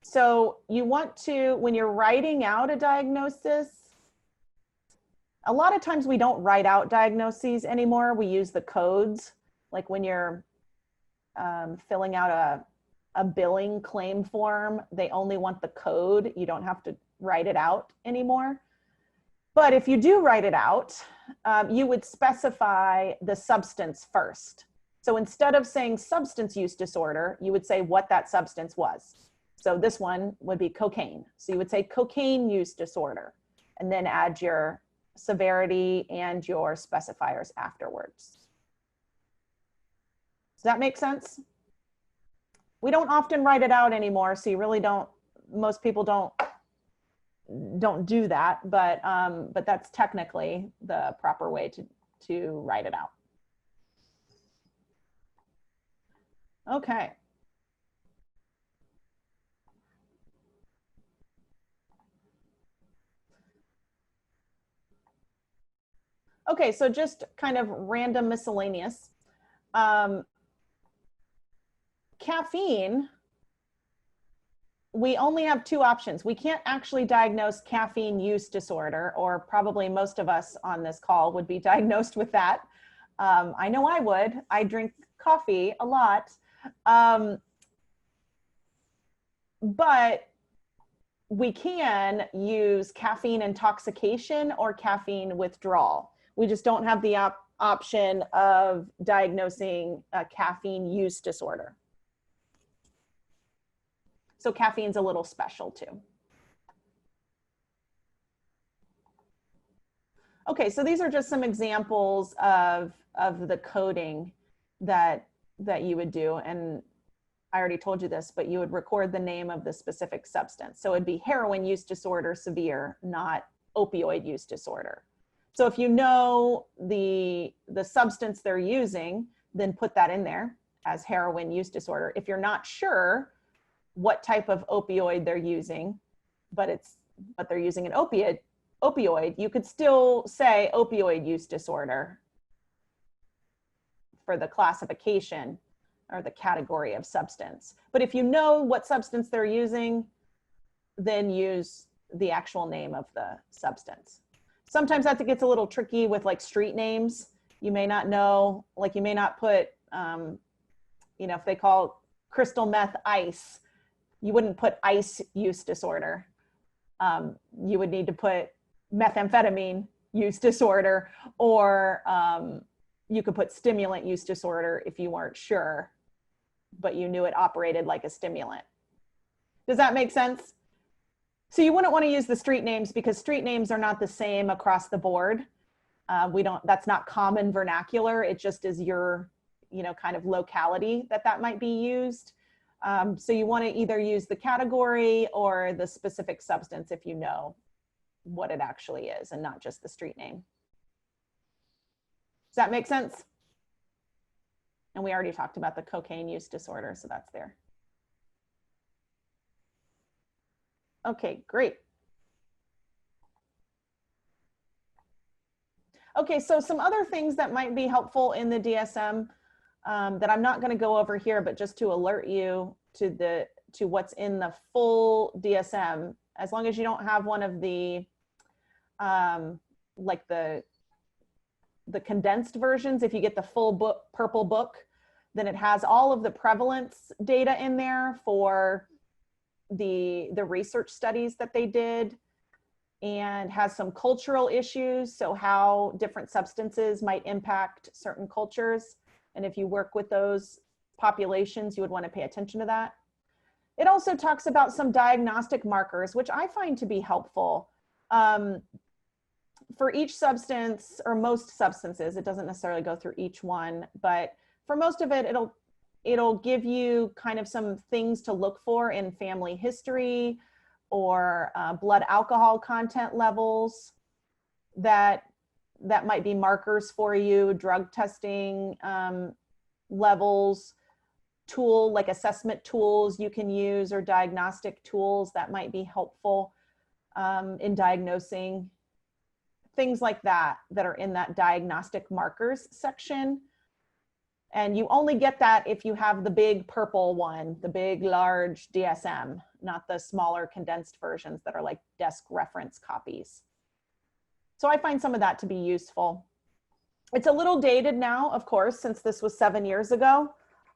So you want to, when you're writing out a diagnosis, a lot of times we don't write out diagnoses anymore. We use the codes, like when you're filling out a billing claim form, they only want the code. You don't have to write it out anymore. But if you do write it out, you would specify the substance first. So instead of saying substance use disorder, you would say what that substance was. So this one would be cocaine. So you would say cocaine use disorder, and then add your severity and your specifiers afterwards. Does that make sense? We don't often write it out anymore, so you really don't, most people don't do that, but that's technically the proper way to write it out. Okay. Okay, so just kind of random miscellaneous. Caffeine, we only have 2 options. We can't actually diagnose caffeine use disorder, or probably most of us on this call would be diagnosed with that. I know I would. I drink coffee a lot. But we can use caffeine intoxication or caffeine withdrawal. We just don't have the option of diagnosing a caffeine use disorder. So caffeine's a little special too. Okay, so these are just some examples of the coding that you would do. And I already told you this, but you would record the name of the specific substance. So it'd be heroin use disorder severe, not opioid use disorder. So if you know the substance they're using, then put that in there as heroin use disorder. If you're not sure what type of opioid they're using, but they're using an opioid, you could still say opioid use disorder for the classification or the category of substance. But if you know what substance they're using, then use the actual name of the substance. Sometimes that gets a little tricky with like street names. You may not know, like you may not put, you know, if they call crystal meth ice, you wouldn't put ice use disorder. You would need to put methamphetamine use disorder, or you could put stimulant use disorder if you weren't sure, but you knew it operated like a stimulant. Does that make sense? So you wouldn't want to use the street names because street names are not the same across the board. That's not common vernacular. It just is your, kind of locality that might be used. So you want to either use the category or the specific substance if you know what it actually is and not just the street name. Does that make sense? And we already talked about the cocaine use disorder, so that's there. Okay, great. Okay, so some other things that might be helpful in the DSM that I'm not going to go over here, but just to alert you to what's in the full DSM, as long as you don't have one of the like the condensed versions. If you get the full book, purple book, then it has all of the prevalence data in there for the research studies that they did, and has some cultural issues, so how different substances might impact certain cultures. And if you work with those populations, you would want to pay attention to that. It also talks about some diagnostic markers, which I find to be helpful. For each substance, or most substances, it doesn't necessarily go through each one, but for most of it, it'll give you kind of some things to look for in family history or blood alcohol content levels that might be markers for you, drug testing levels, like assessment tools you can use, or diagnostic tools that might be helpful in diagnosing. Things like that are in that diagnostic markers section. And you only get that if you have the big purple one, the big large DSM, not the smaller condensed versions that are like desk reference copies. So I find some of that to be useful. It's a little dated now, of course, since this was 7 years ago,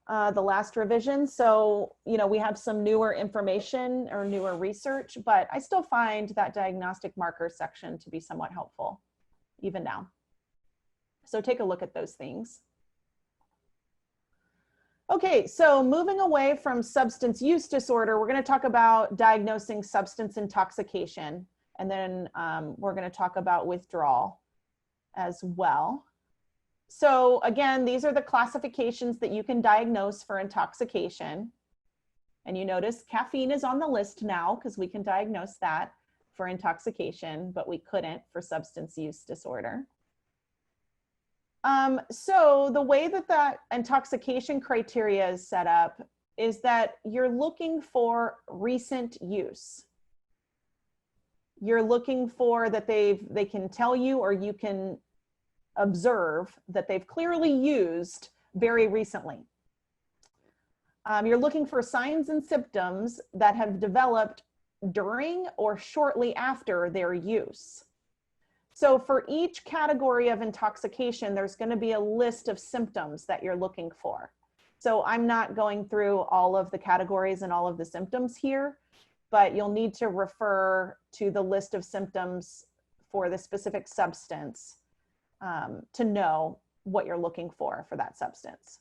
the last revision. So, we have some newer information or newer research, but I still find that diagnostic marker section to be somewhat helpful, even now. So take a look at those things. Okay, so moving away from substance use disorder, we're going to talk about diagnosing substance intoxication, and then we're going to talk about withdrawal as well. So again, these are the classifications that you can diagnose for intoxication. And you notice caffeine is on the list now because we can diagnose that for intoxication, but we couldn't for substance use disorder. So the way that intoxication criteria is set up is that you're looking for recent use. You're looking for that they can tell you, or you can observe that they've clearly used very recently. You're looking for signs and symptoms that have developed during or shortly after their use. So for each category of intoxication, there's going to be a list of symptoms that you're looking for. So I'm not going through all of the categories and all of the symptoms here, but you'll need to refer to the list of symptoms for the specific substance to know what you're looking for that substance.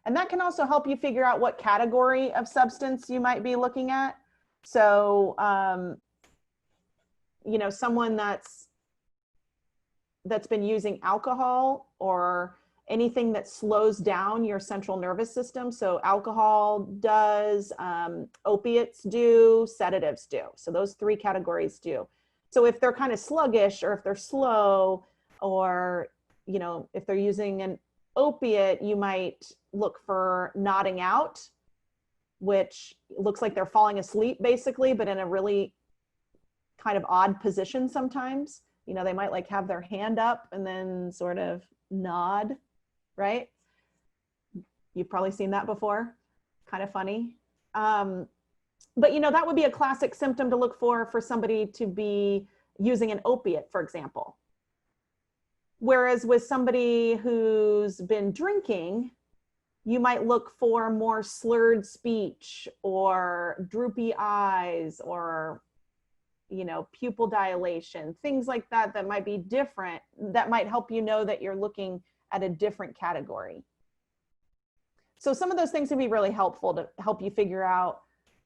And that can also help you figure out what category of substance you might be looking at. So, someone that's been using alcohol or anything that slows down your central nervous system. So alcohol does, opiates do, sedatives do. So those three categories do. So if they're kind of sluggish, or if they're slow, or, if they're using an opiate, you might look for nodding out, which looks like they're falling asleep basically, but in a really kind of odd position sometimes. They might like have their hand up and then sort of nod, right? You've probably seen that before. Kind of funny. But that would be a classic symptom to look for somebody to be using an opiate, for example. Whereas with somebody who's been drinking, you might look for more slurred speech or droopy eyes, or pupil dilation, things like that, that might be different, that might help you know that you're looking at a different category. So some of those things would be really helpful to help you figure out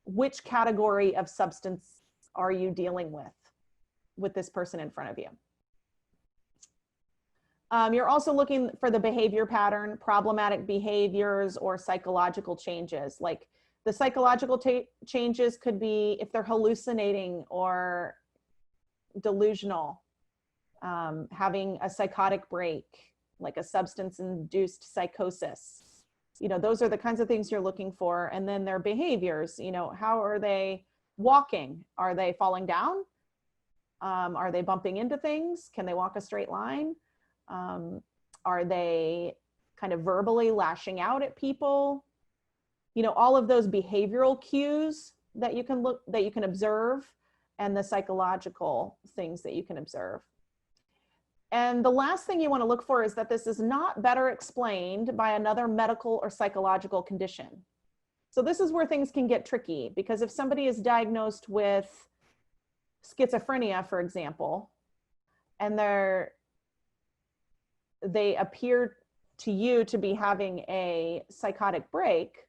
which category of substance are you dealing with this person in front of you. You're also looking for the behavior pattern, problematic behaviors or psychological changes. Like the psychological changes could be if they're hallucinating or delusional, having a psychotic break, like a substance-induced psychosis. You know, those are the kinds of things you're looking for. And then their behaviors, you know, how are they walking? Are they falling down? Are they bumping into things? Can they walk a straight line? Are they kind of verbally lashing out at people? You know, all of those behavioral cues that you can observe, and the psychological things that you can observe. And the last thing you want to look for is that this is not better explained by another medical or psychological condition. So this is where things can get tricky, because if somebody is diagnosed with schizophrenia, for example, and they appear to you to be having a psychotic break,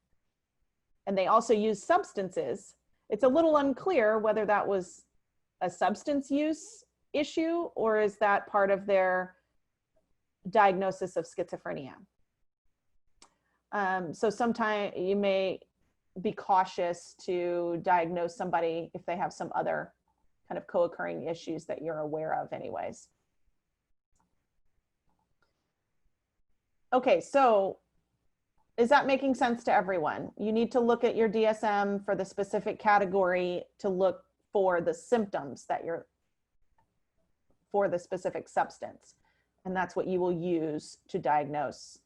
and they also use substances, it's a little unclear whether that was a substance use issue or is that part of their diagnosis of schizophrenia. So sometimes you may be cautious to diagnose somebody if they have some other kind of co-occurring issues that you're aware of anyways. Okay, so is that making sense to everyone? You need to look at your DSM for the specific category to look for the symptoms that you're for the specific substance. And that's what you will use to diagnose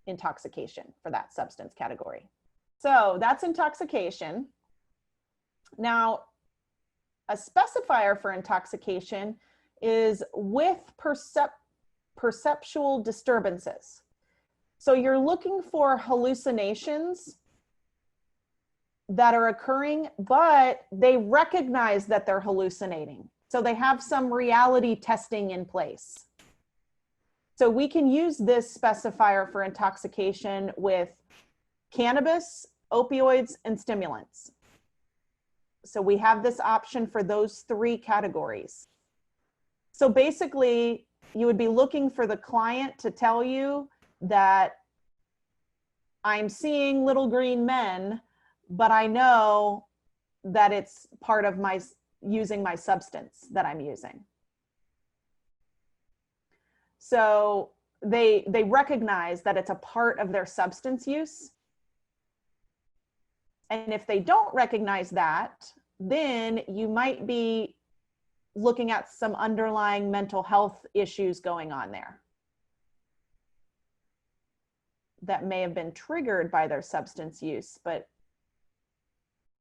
intoxication for that substance category. So that's intoxication. Now, a specifier for intoxication is with perceptual disturbances. So you're looking for hallucinations that are occurring, but they recognize that they're hallucinating. So they have some reality testing in place. So we can use this specifier for intoxication with cannabis, opioids, and stimulants. So we have this option for those three categories. So basically, you would be looking for the client to tell you that I'm seeing little green men, but I know that it's part of my using my substance that I'm using. So they recognize that it's a part of their substance use. And if they don't recognize that, then you might be looking at some underlying mental health issues going on there that may have been triggered by their substance use, but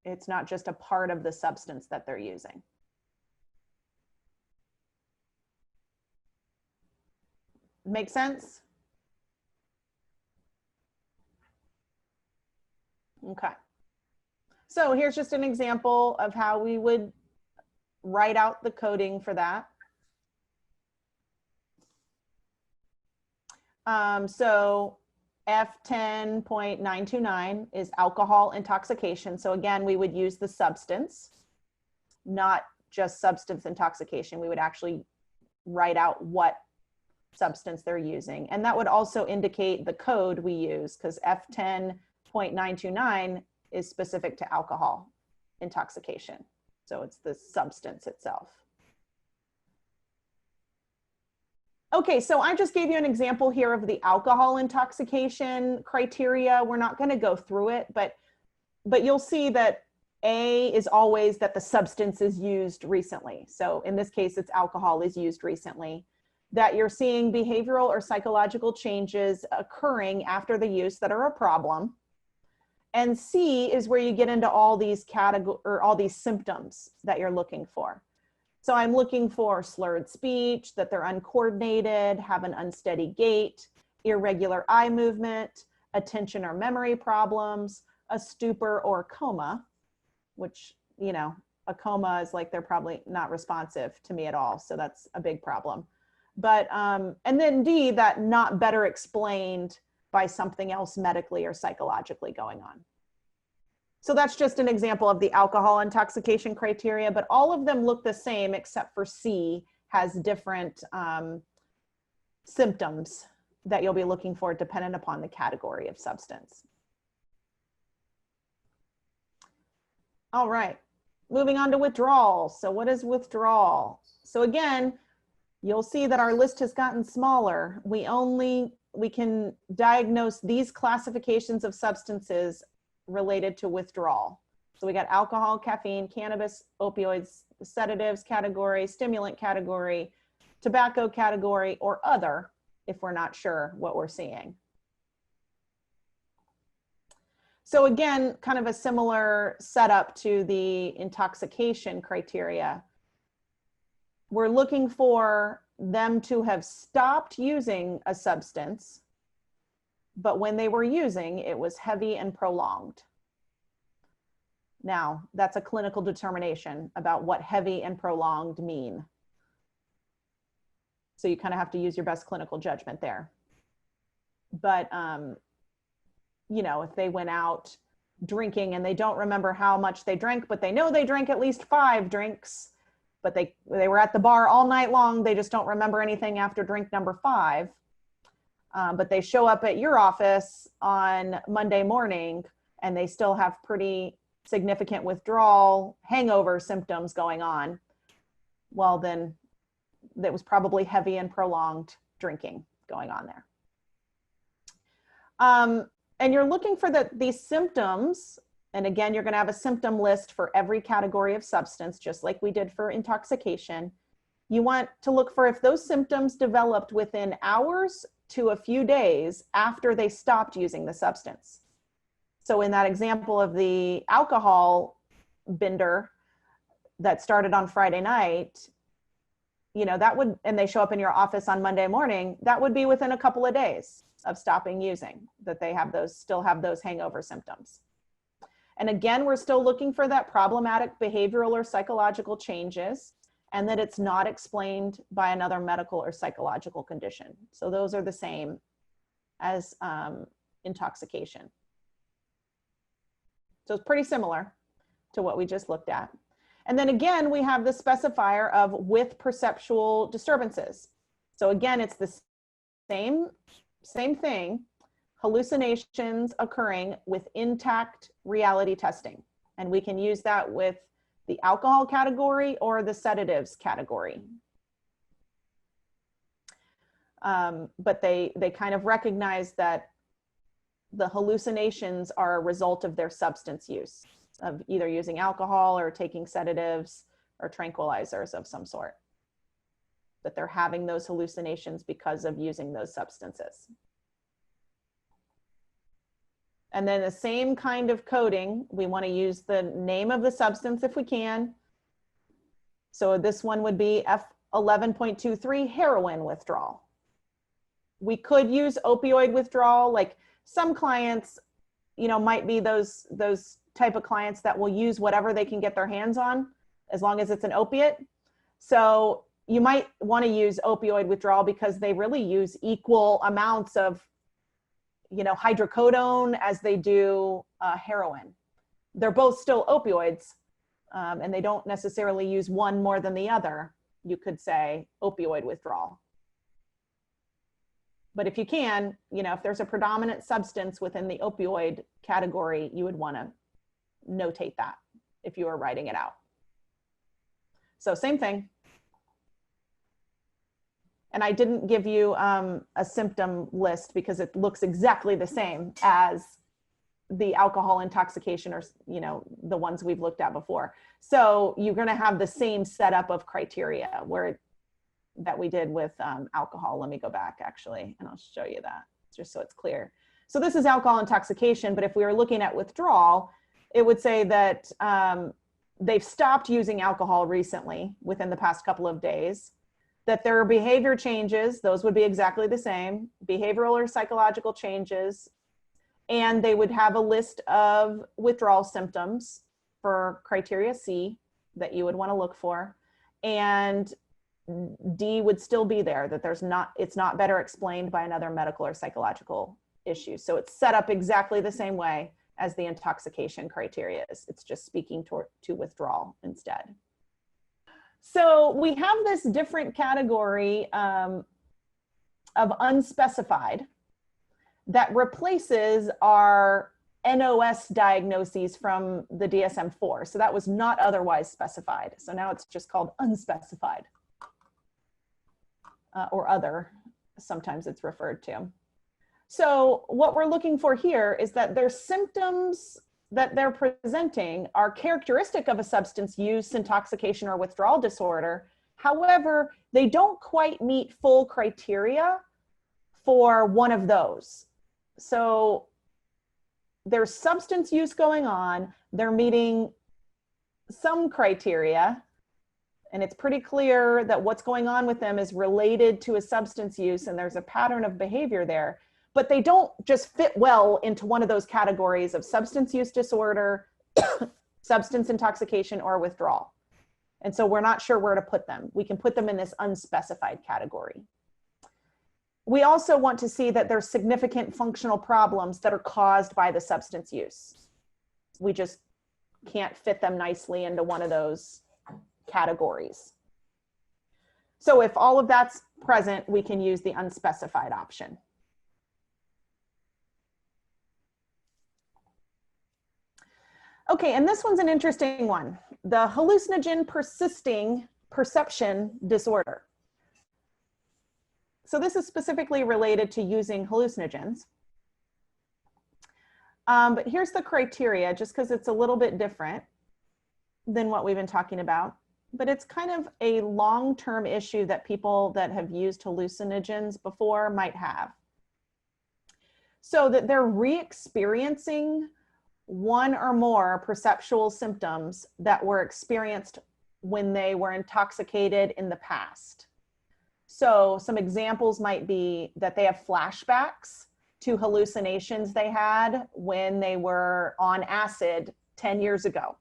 it's not just a part of the substance that they're using. Make sense? Okay. So here's just an example of how we would write out the coding for that. So F10.929 is alcohol intoxication. So again, we would use the substance, not just substance intoxication. We would actually write out what substance they're using. And that would also indicate the code we use, because F10.929 is specific to alcohol intoxication. So it's the substance itself. Okay, so I just gave you an example here of the alcohol intoxication criteria. We're not going to go through it, but you'll see that A is always that the substance is used recently. So in this case, it's alcohol is used recently. That you're seeing behavioral or psychological changes occurring after the use that are a problem. And C is where you get into all these categories or all these symptoms that you're looking for. So I'm looking for slurred speech, that they're uncoordinated, have an unsteady gait, irregular eye movement, attention or memory problems, a stupor or coma, which, you know, a coma is like they're probably not responsive to me at all. So that's a big problem. But, and then D, that not better explained by something else medically or psychologically going on. So that's just an example of the alcohol intoxication criteria, but all of them look the same except for C has different symptoms that you'll be looking for dependent upon the category of substance. All right, moving on to withdrawal. So what is withdrawal? So again, you'll see that our list has gotten smaller. We can diagnose these classifications of substances related to withdrawal. So we got alcohol, caffeine, cannabis, opioids, sedatives category, stimulant category, tobacco category, or other, if we're not sure what we're seeing. So again, kind of a similar setup to the intoxication criteria. We're looking for them to have stopped using a substance, but when they were using, it was heavy and prolonged. Now, that's a clinical determination about what heavy and prolonged mean. So you kind of have to use your best clinical judgment there. But, you know, if they went out drinking and they don't remember how much they drank, but they know they drank at least 5 drinks, but they were at the bar all night long, they just don't remember anything after drink number 5. But they show up at your office on Monday morning and they still have pretty significant withdrawal, hangover symptoms going on. Well, then that was probably heavy and prolonged drinking going on there. And you're looking for these symptoms. And again, you're going to have a symptom list for every category of substance, just like we did for intoxication. You want to look for if those symptoms developed within hours to a few days after they stopped using the substance. So in that example of the alcohol bender that started on Friday night, you know, that would, and they show up in your office on Monday morning, that would be within a couple of days of stopping using, that they have those, still have those hangover symptoms. And again, we're still looking for that problematic behavioral or psychological changes, and that it's not explained by another medical or psychological condition. So those are the same as intoxication. So it's pretty similar to what we just looked at. And then again, we have the specifier of with perceptual disturbances. So again, it's the same thing, hallucinations occurring with intact reality testing. And we can use that with the alcohol category or the sedatives category. But they kind of recognize that the hallucinations are a result of their substance use, of either using alcohol or taking sedatives or tranquilizers of some sort. That they're having those hallucinations because of using those substances. And then the same kind of coding, we want to use the name of the substance if we can. So this one would be F11.23, heroin withdrawal. We could use opioid withdrawal, like some clients, you know, might be those type of clients that will use whatever they can get their hands on, as long as it's an opiate. So you might want to use opioid withdrawal because they really use equal amounts of, you know, hydrocodone as they do heroin. They're both still opioids, and they don't necessarily use one more than the other. You could say opioid withdrawal. But if you can, you know, if there's a predominant substance within the opioid category, you would want to notate that if you were writing it out. So same thing. And I didn't give you a symptom list because it looks exactly the same as the alcohol intoxication, or, you know, the ones we've looked at before. So you're going to have the same setup of criteria that we did with alcohol. Let me go back actually, and I'll show you that just so it's clear. So this is alcohol intoxication, but if we were looking at withdrawal, it would say that they've stopped using alcohol recently within the past couple of days, that there are behavior changes, those would be exactly the same, behavioral or psychological changes, and they would have a list of withdrawal symptoms for criteria C that you would want to look for, and D would still be there, that it's not better explained by another medical or psychological issue. So it's set up exactly the same way as the intoxication criteria is. It's just speaking to withdrawal instead. So we have this different category of of unspecified that replaces our NOS diagnoses from the DSM-4. So that was not otherwise specified. So now it's just called unspecified, or other, sometimes it's referred to. So what we're looking for here is that their symptoms that they're presenting are characteristic of a substance use, intoxication, or withdrawal disorder. However, they don't quite meet full criteria for one of those. So there's substance use going on, they're meeting some criteria, and it's pretty clear that what's going on with them is related to a substance use, and there's a pattern of behavior there, but they don't just fit well into one of those categories of substance use disorder, substance intoxication, or withdrawal. And so we're not sure where to put them. We can put them in this unspecified category. We also want to see that there's significant functional problems that are caused by the substance use. We just can't fit them nicely into one of those categories. So if all of that's present, we can use the unspecified option. Okay, and this one's an interesting one. The hallucinogen persisting perception disorder. So this is specifically related to using hallucinogens. But here's the criteria, just because it's a little bit different than what we've been talking about. But it's kind of a long-term issue that people that have used hallucinogens before might have. So that they're re-experiencing one or more perceptual symptoms that were experienced when they were intoxicated in the past. So some examples might be that they have flashbacks to hallucinations they had when they were on acid 10 years ago.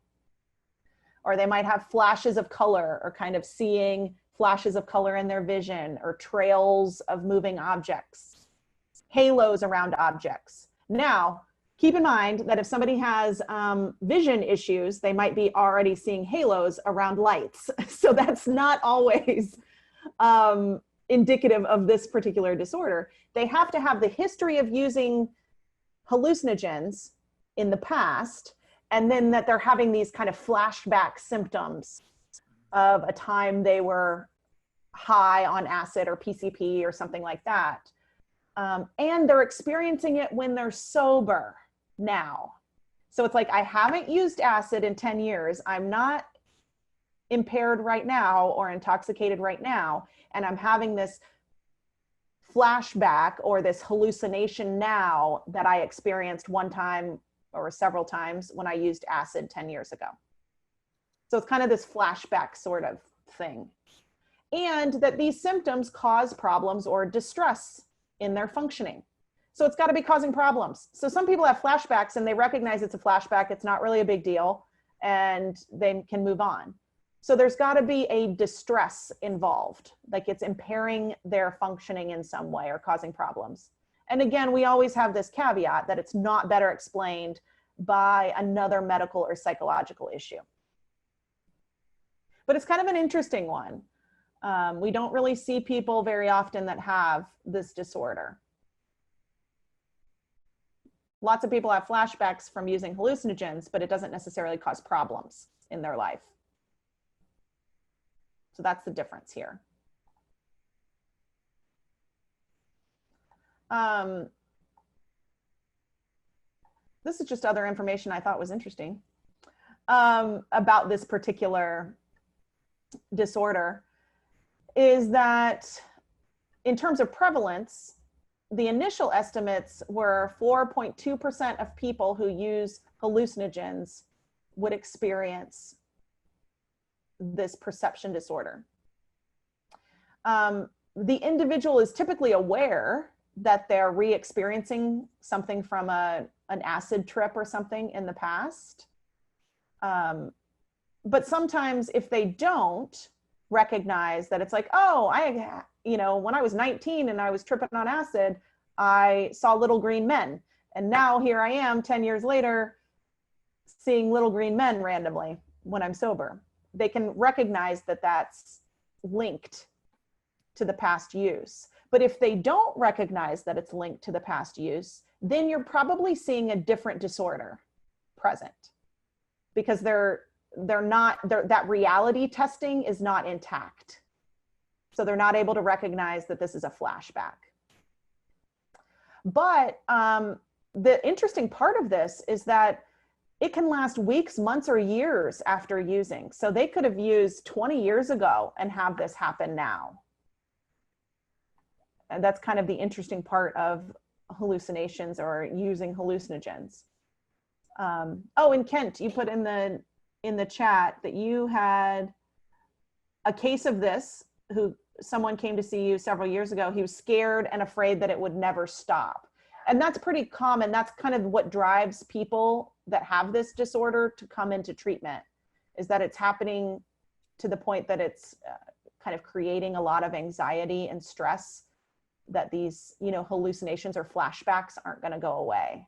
Or they might have flashes of color, or kind of seeing flashes of color in their vision, or trails of moving objects, halos around objects. Now, keep in mind that if somebody has vision issues, they might be already seeing halos around lights. So that's not always indicative of this particular disorder. They have to have the history of using hallucinogens in the past, and then that they're having these kind of flashback symptoms of a time they were high on acid or PCP or something like that. And they're experiencing it when they're sober now. So it's like, I haven't used acid in 10 years. I'm not impaired right now or intoxicated right now. And I'm having this flashback or this hallucination now that I experienced one time or several times when I used acid 10 years ago. So it's kind of this flashback sort of thing. And that these symptoms cause problems or distress in their functioning. So it's got to be causing problems. So some people have flashbacks and they recognize it's a flashback, it's not really a big deal, and they can move on. So there's got to be a distress involved, like it's impairing their functioning in some way or causing problems. And again, we always have this caveat that it's not better explained by another medical or psychological issue. But it's kind of an interesting one. We don't really see people very often that have this disorder. Lots of people have flashbacks from using hallucinogens, but it doesn't necessarily cause problems in their life. So that's the difference here. This is just other information I thought was interesting about this particular disorder, is that in terms of prevalence, the initial estimates were 4.2% of people who use hallucinogens would experience this perception disorder. The individual is typically aware that they're re-experiencing something from an acid trip or something in the past. But sometimes if they don't recognize that, it's like, oh, when I was 19 and I was tripping on acid, I saw little green men. And now here I am 10 years later seeing little green men randomly when I'm sober. They can recognize that that's linked to the past use. But if they don't recognize that it's linked to the past use, then you're probably seeing a different disorder present, because that reality testing is not intact. So they're not able to recognize that this is a flashback. But the interesting part of this is that it can last weeks, months, or years after using. So they could have used 20 years ago and have this happen now. And that's kind of the interesting part of hallucinations or using hallucinogens. Oh, and Kent, you put in the chat that you had a case of this, someone came to see you several years ago. He was scared and afraid that it would never stop. And that's pretty common. That's kind of what drives people that have this disorder to come into treatment, is that it's happening to the point that it's kind of creating a lot of anxiety and stress, that these, hallucinations or flashbacks aren't going to go away.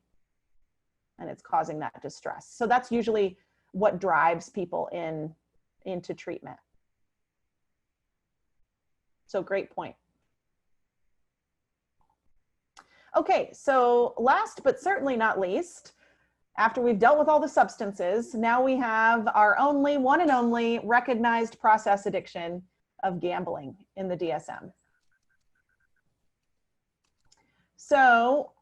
And it's causing that distress. So that's usually what drives people into treatment. So great point. Okay, so last but certainly not least, after we've dealt with all the substances, now we have our one and only recognized process addiction of gambling in the DSM. So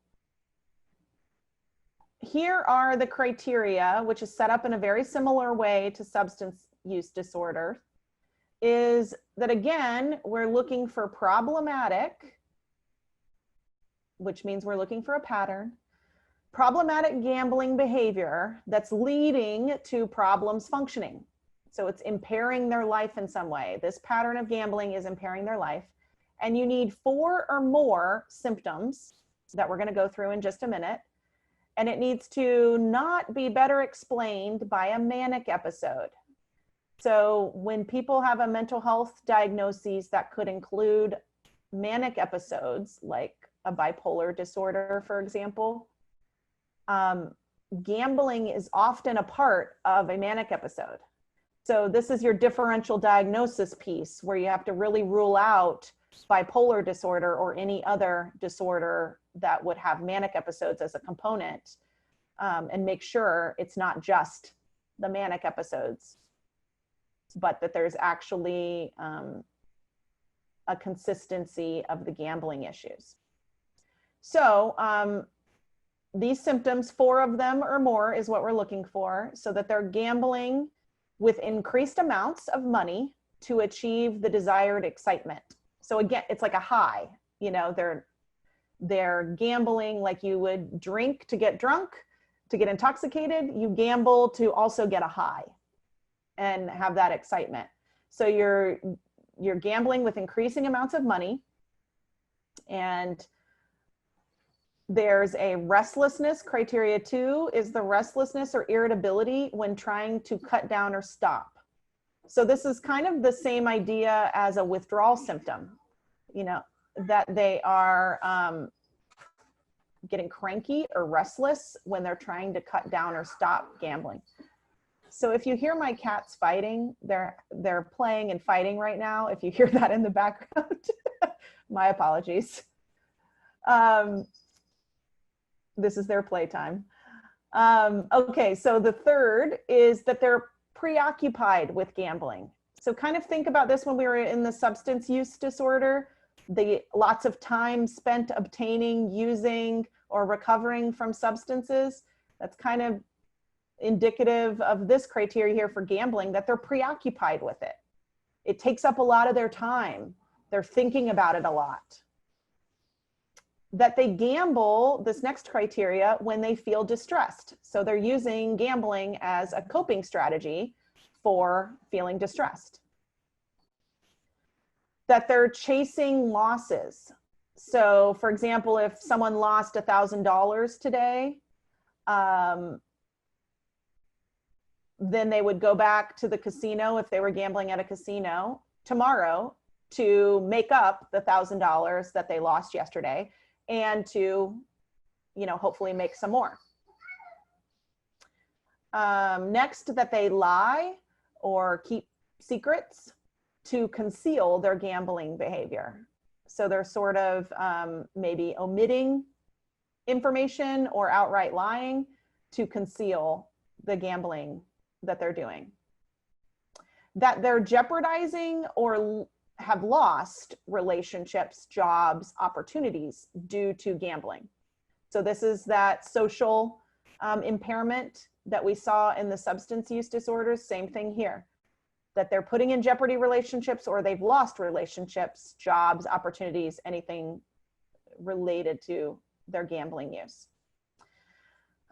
here are the criteria, which is set up in a very similar way to substance use disorder, is that, again, we're looking for problematic, which means we're looking for a pattern, problematic gambling behavior that's leading to problems functioning. So it's impairing their life in some way. This pattern of gambling is impairing their life. And you need 4 or more symptoms that we're going to go through in just a minute. And it needs to not be better explained by a manic episode. So when people have a mental health diagnosis, that could include manic episodes, like a bipolar disorder, for example. Gambling is often a part of a manic episode. So this is your differential diagnosis piece, where you have to really rule out bipolar disorder or any other disorder that would have manic episodes as a component, and make sure it's not just the manic episodes, but that there's actually a consistency of the gambling issues. So these symptoms, 4 of them or more is what we're looking for, so that they're gambling with increased amounts of money to achieve the desired excitement. So again, it's like a high, they're gambling like you would drink to get drunk, to get intoxicated. You gamble to also get a high and have that excitement. So you're gambling with increasing amounts of money, and there's a restlessness. Criteria 2 is the restlessness or irritability when trying to cut down or stop. So this is kind of the same idea as a withdrawal symptom, that they are getting cranky or restless when they're trying to cut down or stop gambling. So if you hear my cats fighting, they're playing and fighting right now. If you hear that in the background, my apologies. This is their playtime. Okay, so the third is that they're preoccupied with gambling. So kind of think about this when we were in the substance use disorder, the lots of time spent obtaining, using, or recovering from substances. That's kind of indicative of this criteria here for gambling, that they're preoccupied with it. It takes up a lot of their time. They're thinking about it a lot. That they gamble, this next criteria, when they feel distressed. So they're using gambling as a coping strategy for feeling distressed. That they're chasing losses. So for example, if someone lost $1,000 today, then they would go back to the casino, if they were gambling at a casino, tomorrow to make up the $1,000 that they lost yesterday, and to, hopefully make some more. Next, that they lie or keep secrets to conceal their gambling behavior. So they're sort of maybe omitting information or outright lying to conceal the gambling that they're doing. That they're jeopardizing or have lost relationships, jobs, opportunities due to gambling. So this is that social impairment that we saw in the substance use disorders. Same thing here, that they're putting in jeopardy relationships or they've lost relationships, jobs, opportunities, anything related to their gambling use.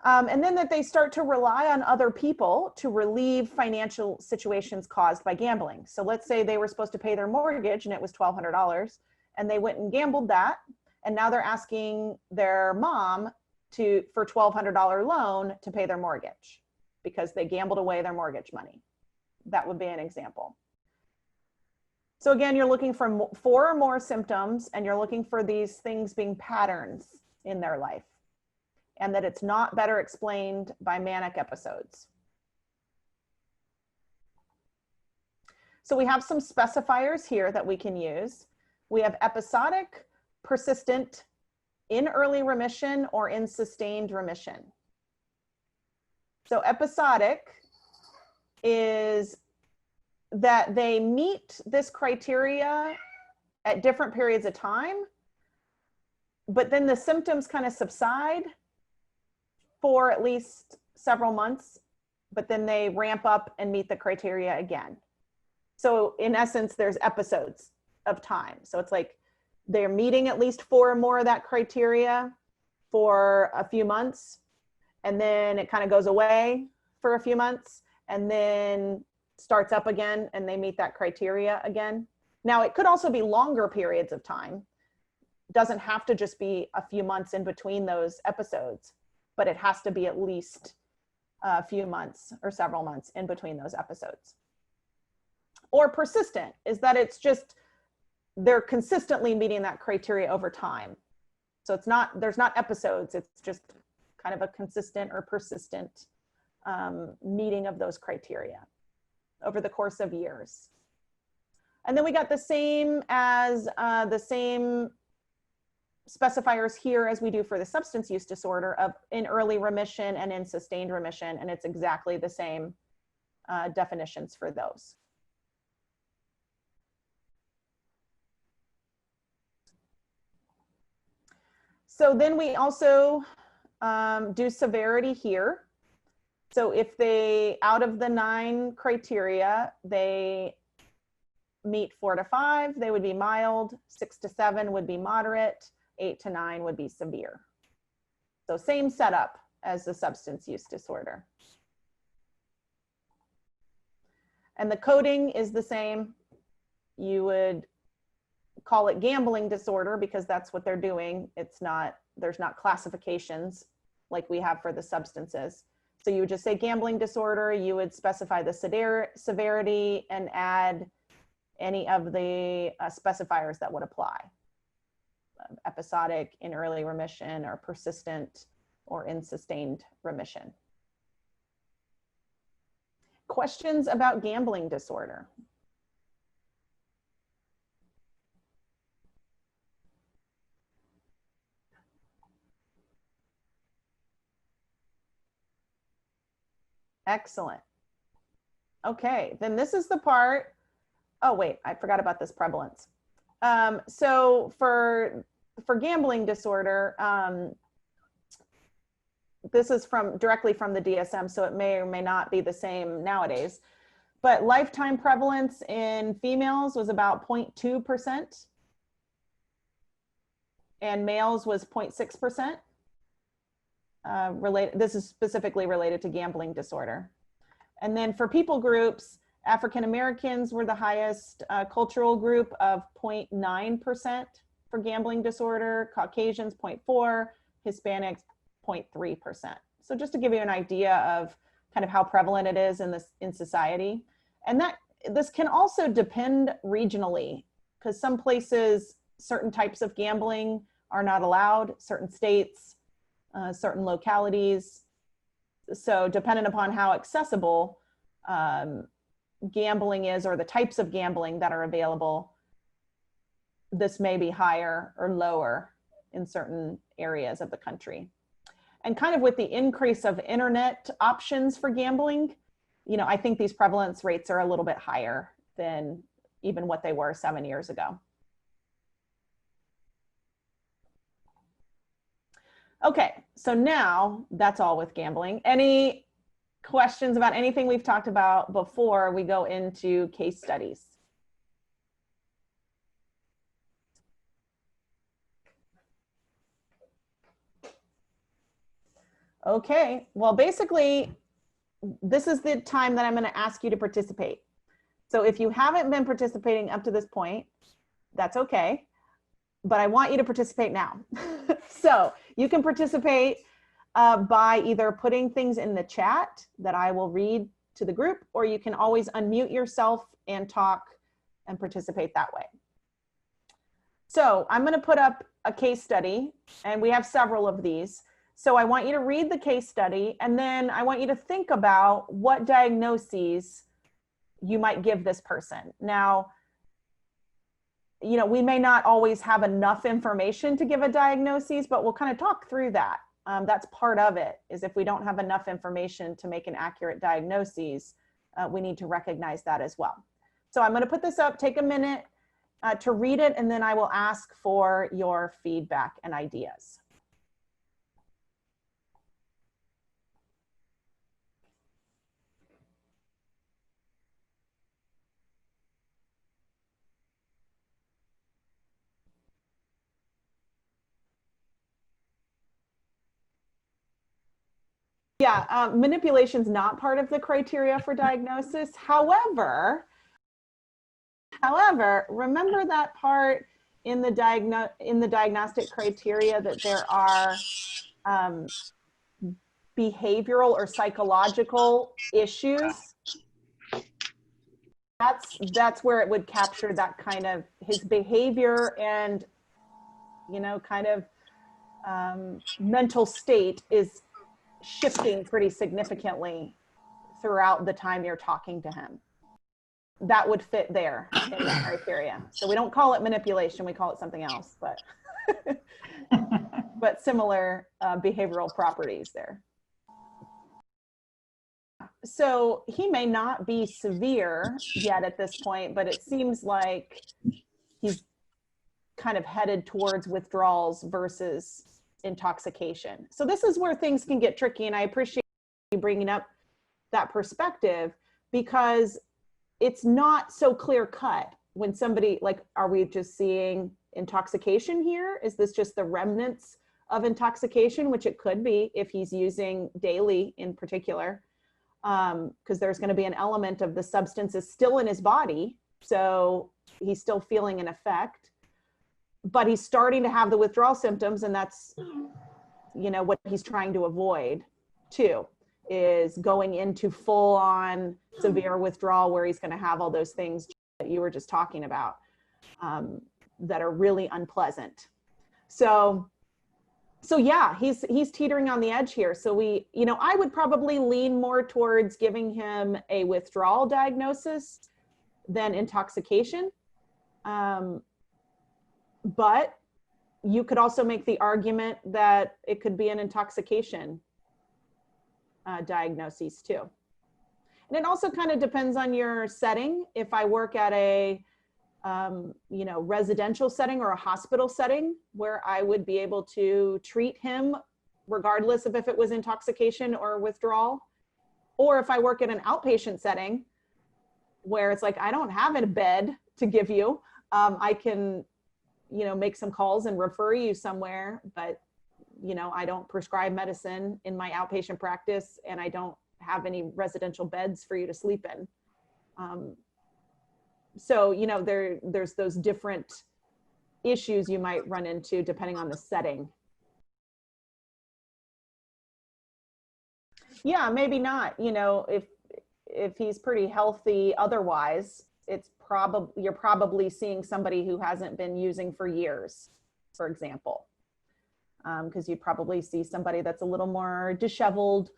And then that they start to rely on other people to relieve financial situations caused by gambling. So let's say they were supposed to pay their mortgage and it was $1,200 and they went and gambled that. And now they're asking their mom for $1,200 loan to pay their mortgage because they gambled away their mortgage money. That would be an example. So again, you're looking for 4 or more symptoms and you're looking for these things being patterns in their life, and that it's not better explained by manic episodes. So we have some specifiers here that we can use. We have episodic, persistent, in early remission, or in sustained remission. So episodic is that they meet this criteria at different periods of time, but then the symptoms kind of subside for at least several months, but then they ramp up and meet the criteria again. So in essence, there's episodes of time. So it's like they're meeting at least 4 or more of that criteria for a few months, and then it kind of goes away for a few months, and then starts up again, and they meet that criteria again. Now, it could also be longer periods of time. It doesn't have to just be a few months in between those episodes, but it has to be at least a few months or several months in between those episodes. Or persistent is that it's just, they're consistently meeting that criteria over time. So it's not, there's not episodes, it's just kind of a consistent or persistent meeting of those criteria over the course of years. And then we got the same specifiers here as we do for the substance use disorder of in early remission and in sustained remission, and it's exactly the same definitions for those. So then we also do severity here. So if they, out of the 9 criteria, they meet 4 to 5, they would be mild, 6 to 7 would be moderate, 8 to 9 would be severe. So same setup as the substance use disorder. And the coding is the same. You would call it gambling disorder because that's what they're doing. It's not, there's not classifications like we have for the substances. So you would just say gambling disorder, you would specify the severity and add any of the specifiers that would apply. Episodic, in early remission, or persistent, or in sustained remission. Questions about gambling disorder? Excellent. Okay, then this is the part, oh wait, I forgot about this prevalence. So for gambling disorder, this is directly from the DSM, so it may or may not be the same nowadays, but lifetime prevalence in females was about 0.2%, and males was 0.6%. This is specifically related to gambling disorder. And then for people groups, African Americans were the highest cultural group of 0.9% for gambling disorder, Caucasians 0.4%, Hispanics 0.3%. So just to give you an idea of kind of how prevalent it is in society. And this can also depend regionally, because some places, certain types of gambling are not allowed, certain states, certain localities. So dependent upon how accessible gambling is, or the types of gambling that are available, this may be higher or lower in certain areas of the country. And kind of with the increase of internet options for gambling, you know, I think these prevalence rates are a little bit higher than even what they were 7 years ago. Okay, so now that's all with gambling. Any questions about anything we've talked about before we go into case studies? Okay, well, basically, this is the time that I'm going to ask you to participate. So if you haven't been participating up to this point, that's okay, but I want you to participate now. So you can participate by either putting things in the chat that I will read to the group, or you can always unmute yourself and talk and participate that way. So I'm going to put up a case study, and we have several of these. So I want you to read the case study, and then I want you to think about what diagnoses you might give this person. Now, you know, we may not always have enough information to give a diagnosis, but we'll kind of talk through that. That's part of it, is if we don't have enough information to make an accurate diagnosis, we need to recognize that as well. So I'm going to put this up, take a minute to read it, and then I will ask for your feedback and ideas. Yeah, manipulation is not part of the criteria for diagnosis. However, remember that part in the diagnostic criteria that there are behavioral or psychological issues. That's where it would capture that kind of his behavior and, you know, kind of mental state is shifting pretty significantly throughout the time you're talking to him. That would fit there in the criteria. So we don't call it manipulation, we call it something else, but but similar behavioral properties there. So he may not be severe yet at this point, but it seems like he's kind of headed towards withdrawals versus intoxication. So this is where things can get tricky, and I appreciate you bringing up that perspective, because it's not so clear cut when somebody, like, are we just seeing intoxication here? Is this just the remnants of intoxication, which it could be if he's using daily in particular, because there's going to be an element of the substance is still in his body, so he's still feeling an effect, but he's starting to have the withdrawal symptoms, and that's, you know, what he's trying to avoid too, is going into full-on severe withdrawal where he's going to have all those things that you were just talking about that are really unpleasant. So yeah, he's teetering on the edge here. So we, you know, I would probably lean more towards giving him a withdrawal diagnosis than intoxication. But you could also make the argument that it could be an intoxication diagnosis too. And it also kind of depends on your setting. If I work at a you know, residential setting or a hospital setting where I would be able to treat him regardless of if it was intoxication or withdrawal, or if I work in an outpatient setting where it's like, I don't have a bed to give you, I can, you know, make some calls and refer you somewhere, but, you know, I don't prescribe medicine in my outpatient practice, and I don't have any residential beds for you to sleep in. So, you know, there's those different issues you might run into depending on the setting. Yeah, maybe not, you know, if he's pretty healthy otherwise, it's you're probably seeing somebody who hasn't been using for years, for example, because you'd probably see somebody that's a little more disheveled,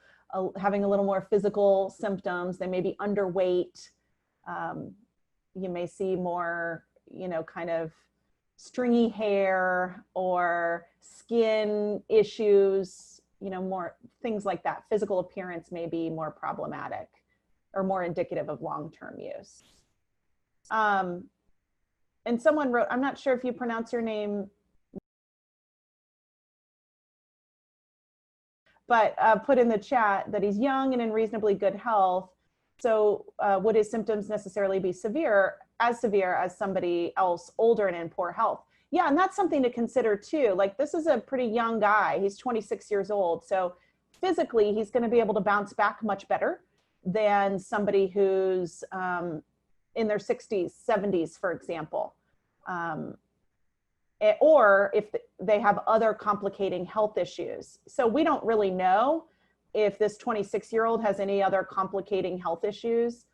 having a little more physical symptoms. They may be underweight. You may see more, you know, kind of stringy hair or skin issues, you know, more things like that. Physical appearance may be more problematic or more indicative of long-term use. And someone wrote, I'm not sure if you pronounce your name, but put in the chat that he's young and in reasonably good health. So would his symptoms necessarily be severe as somebody else older and in poor health? Yeah, and that's something to consider too. Like, this is a pretty young guy. He's 26 years old. So physically, he's going to be able to bounce back much better than somebody who's in their 60s, 70s, for example. Or if they have other complicating health issues. So we don't really know if this 26-year-old has any other complicating health issues.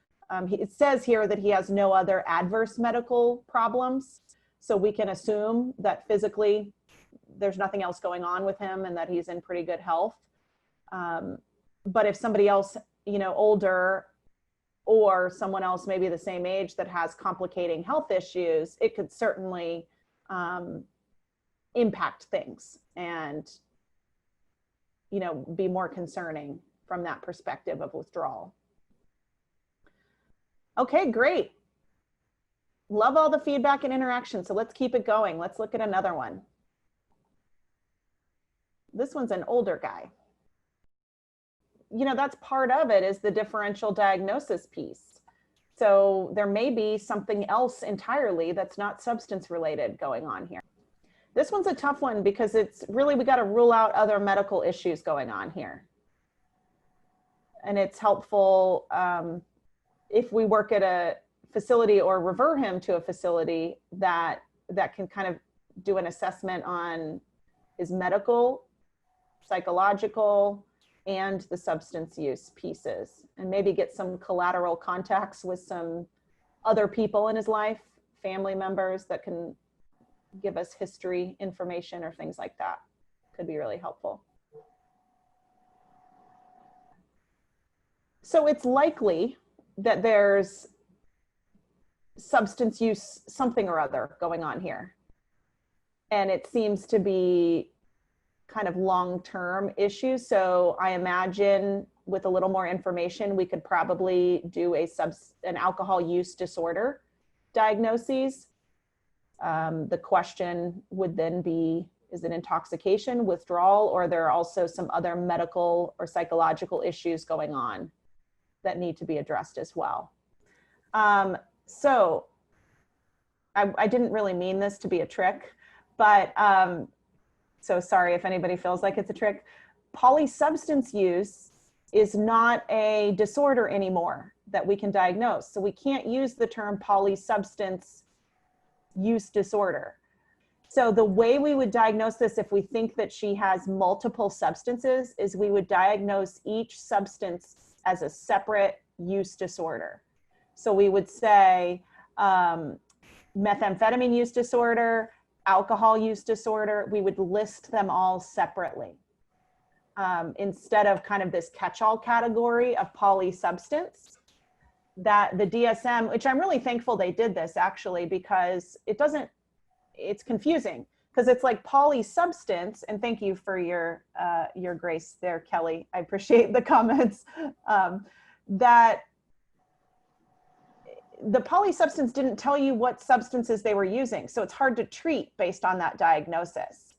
It says here that he has no other adverse medical problems. So we can assume that physically there's nothing else going on with him and that he's in pretty good health. But if somebody else, you know, older or someone else maybe the same age that has complicating health issues, it could certainly impact things and, you know, be more concerning from that perspective of withdrawal. Okay, great. Love all the feedback and interaction. So let's keep it going. Let's look at another one. This one's an older guy. You know, that's part of it, is the differential diagnosis piece. So there may be something else entirely that's not substance related going on here. This one's a tough one because it's really, we got to rule out other medical issues going on here. And it's helpful if we work at a facility or refer him to a facility that can kind of do an assessment on his medical, psychological, and the substance use pieces, and maybe get some collateral contacts with some other people in his life, family members that can give us history information or things like that. Could be really helpful. So it's likely that there's substance use something or other going on here. And it seems to be kind of long-term issues. So I imagine with a little more information, we could probably do an alcohol use disorder diagnosis. The question would then be, is it intoxication, withdrawal, or there are also some other medical or psychological issues going on that need to be addressed as well. So I didn't really mean this to be a trick, but so sorry if anybody feels like it's a trick. Polysubstance use is not a disorder anymore that we can diagnose. So we can't use the term polysubstance use disorder. So the way we would diagnose this, if we think that she has multiple substances, is we would diagnose each substance as a separate use disorder. So we would say methamphetamine use disorder, alcohol use disorder, we would list them all separately instead of kind of this catch-all category of polysubstance that the DSM, which I'm really thankful they did this actually, because it's confusing because it's like polysubstance, and thank you for your grace there, Kelly. I appreciate the comments. That the polysubstance didn't tell you what substances they were using. So it's hard to treat based on that diagnosis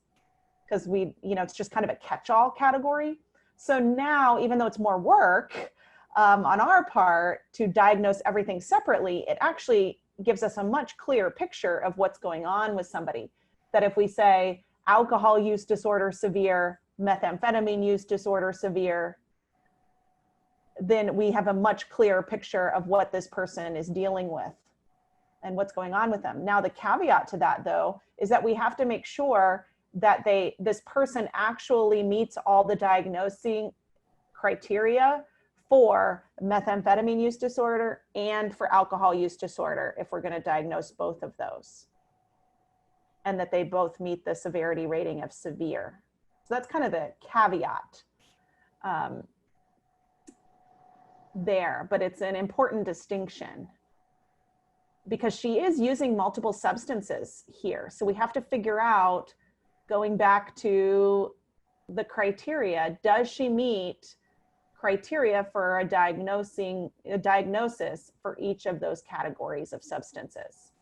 because it's just kind of a catch-all category. So now, even though it's more work on our part to diagnose everything separately, it actually gives us a much clearer picture of what's going on with somebody. That if we say alcohol use disorder severe, methamphetamine use disorder severe, then we have a much clearer picture of what this person is dealing with and what's going on with them. Now, the caveat to that, though, is that we have to make sure that this person actually meets all the diagnosing criteria for methamphetamine use disorder and for alcohol use disorder if we're going to diagnose both of those, and that they both meet the severity rating of severe. So that's kind of the caveat there, but it's an important distinction. because she is using multiple substances here. So we have to figure out, going back to the criteria, does she meet criteria for a diagnosis for each of those categories of substances?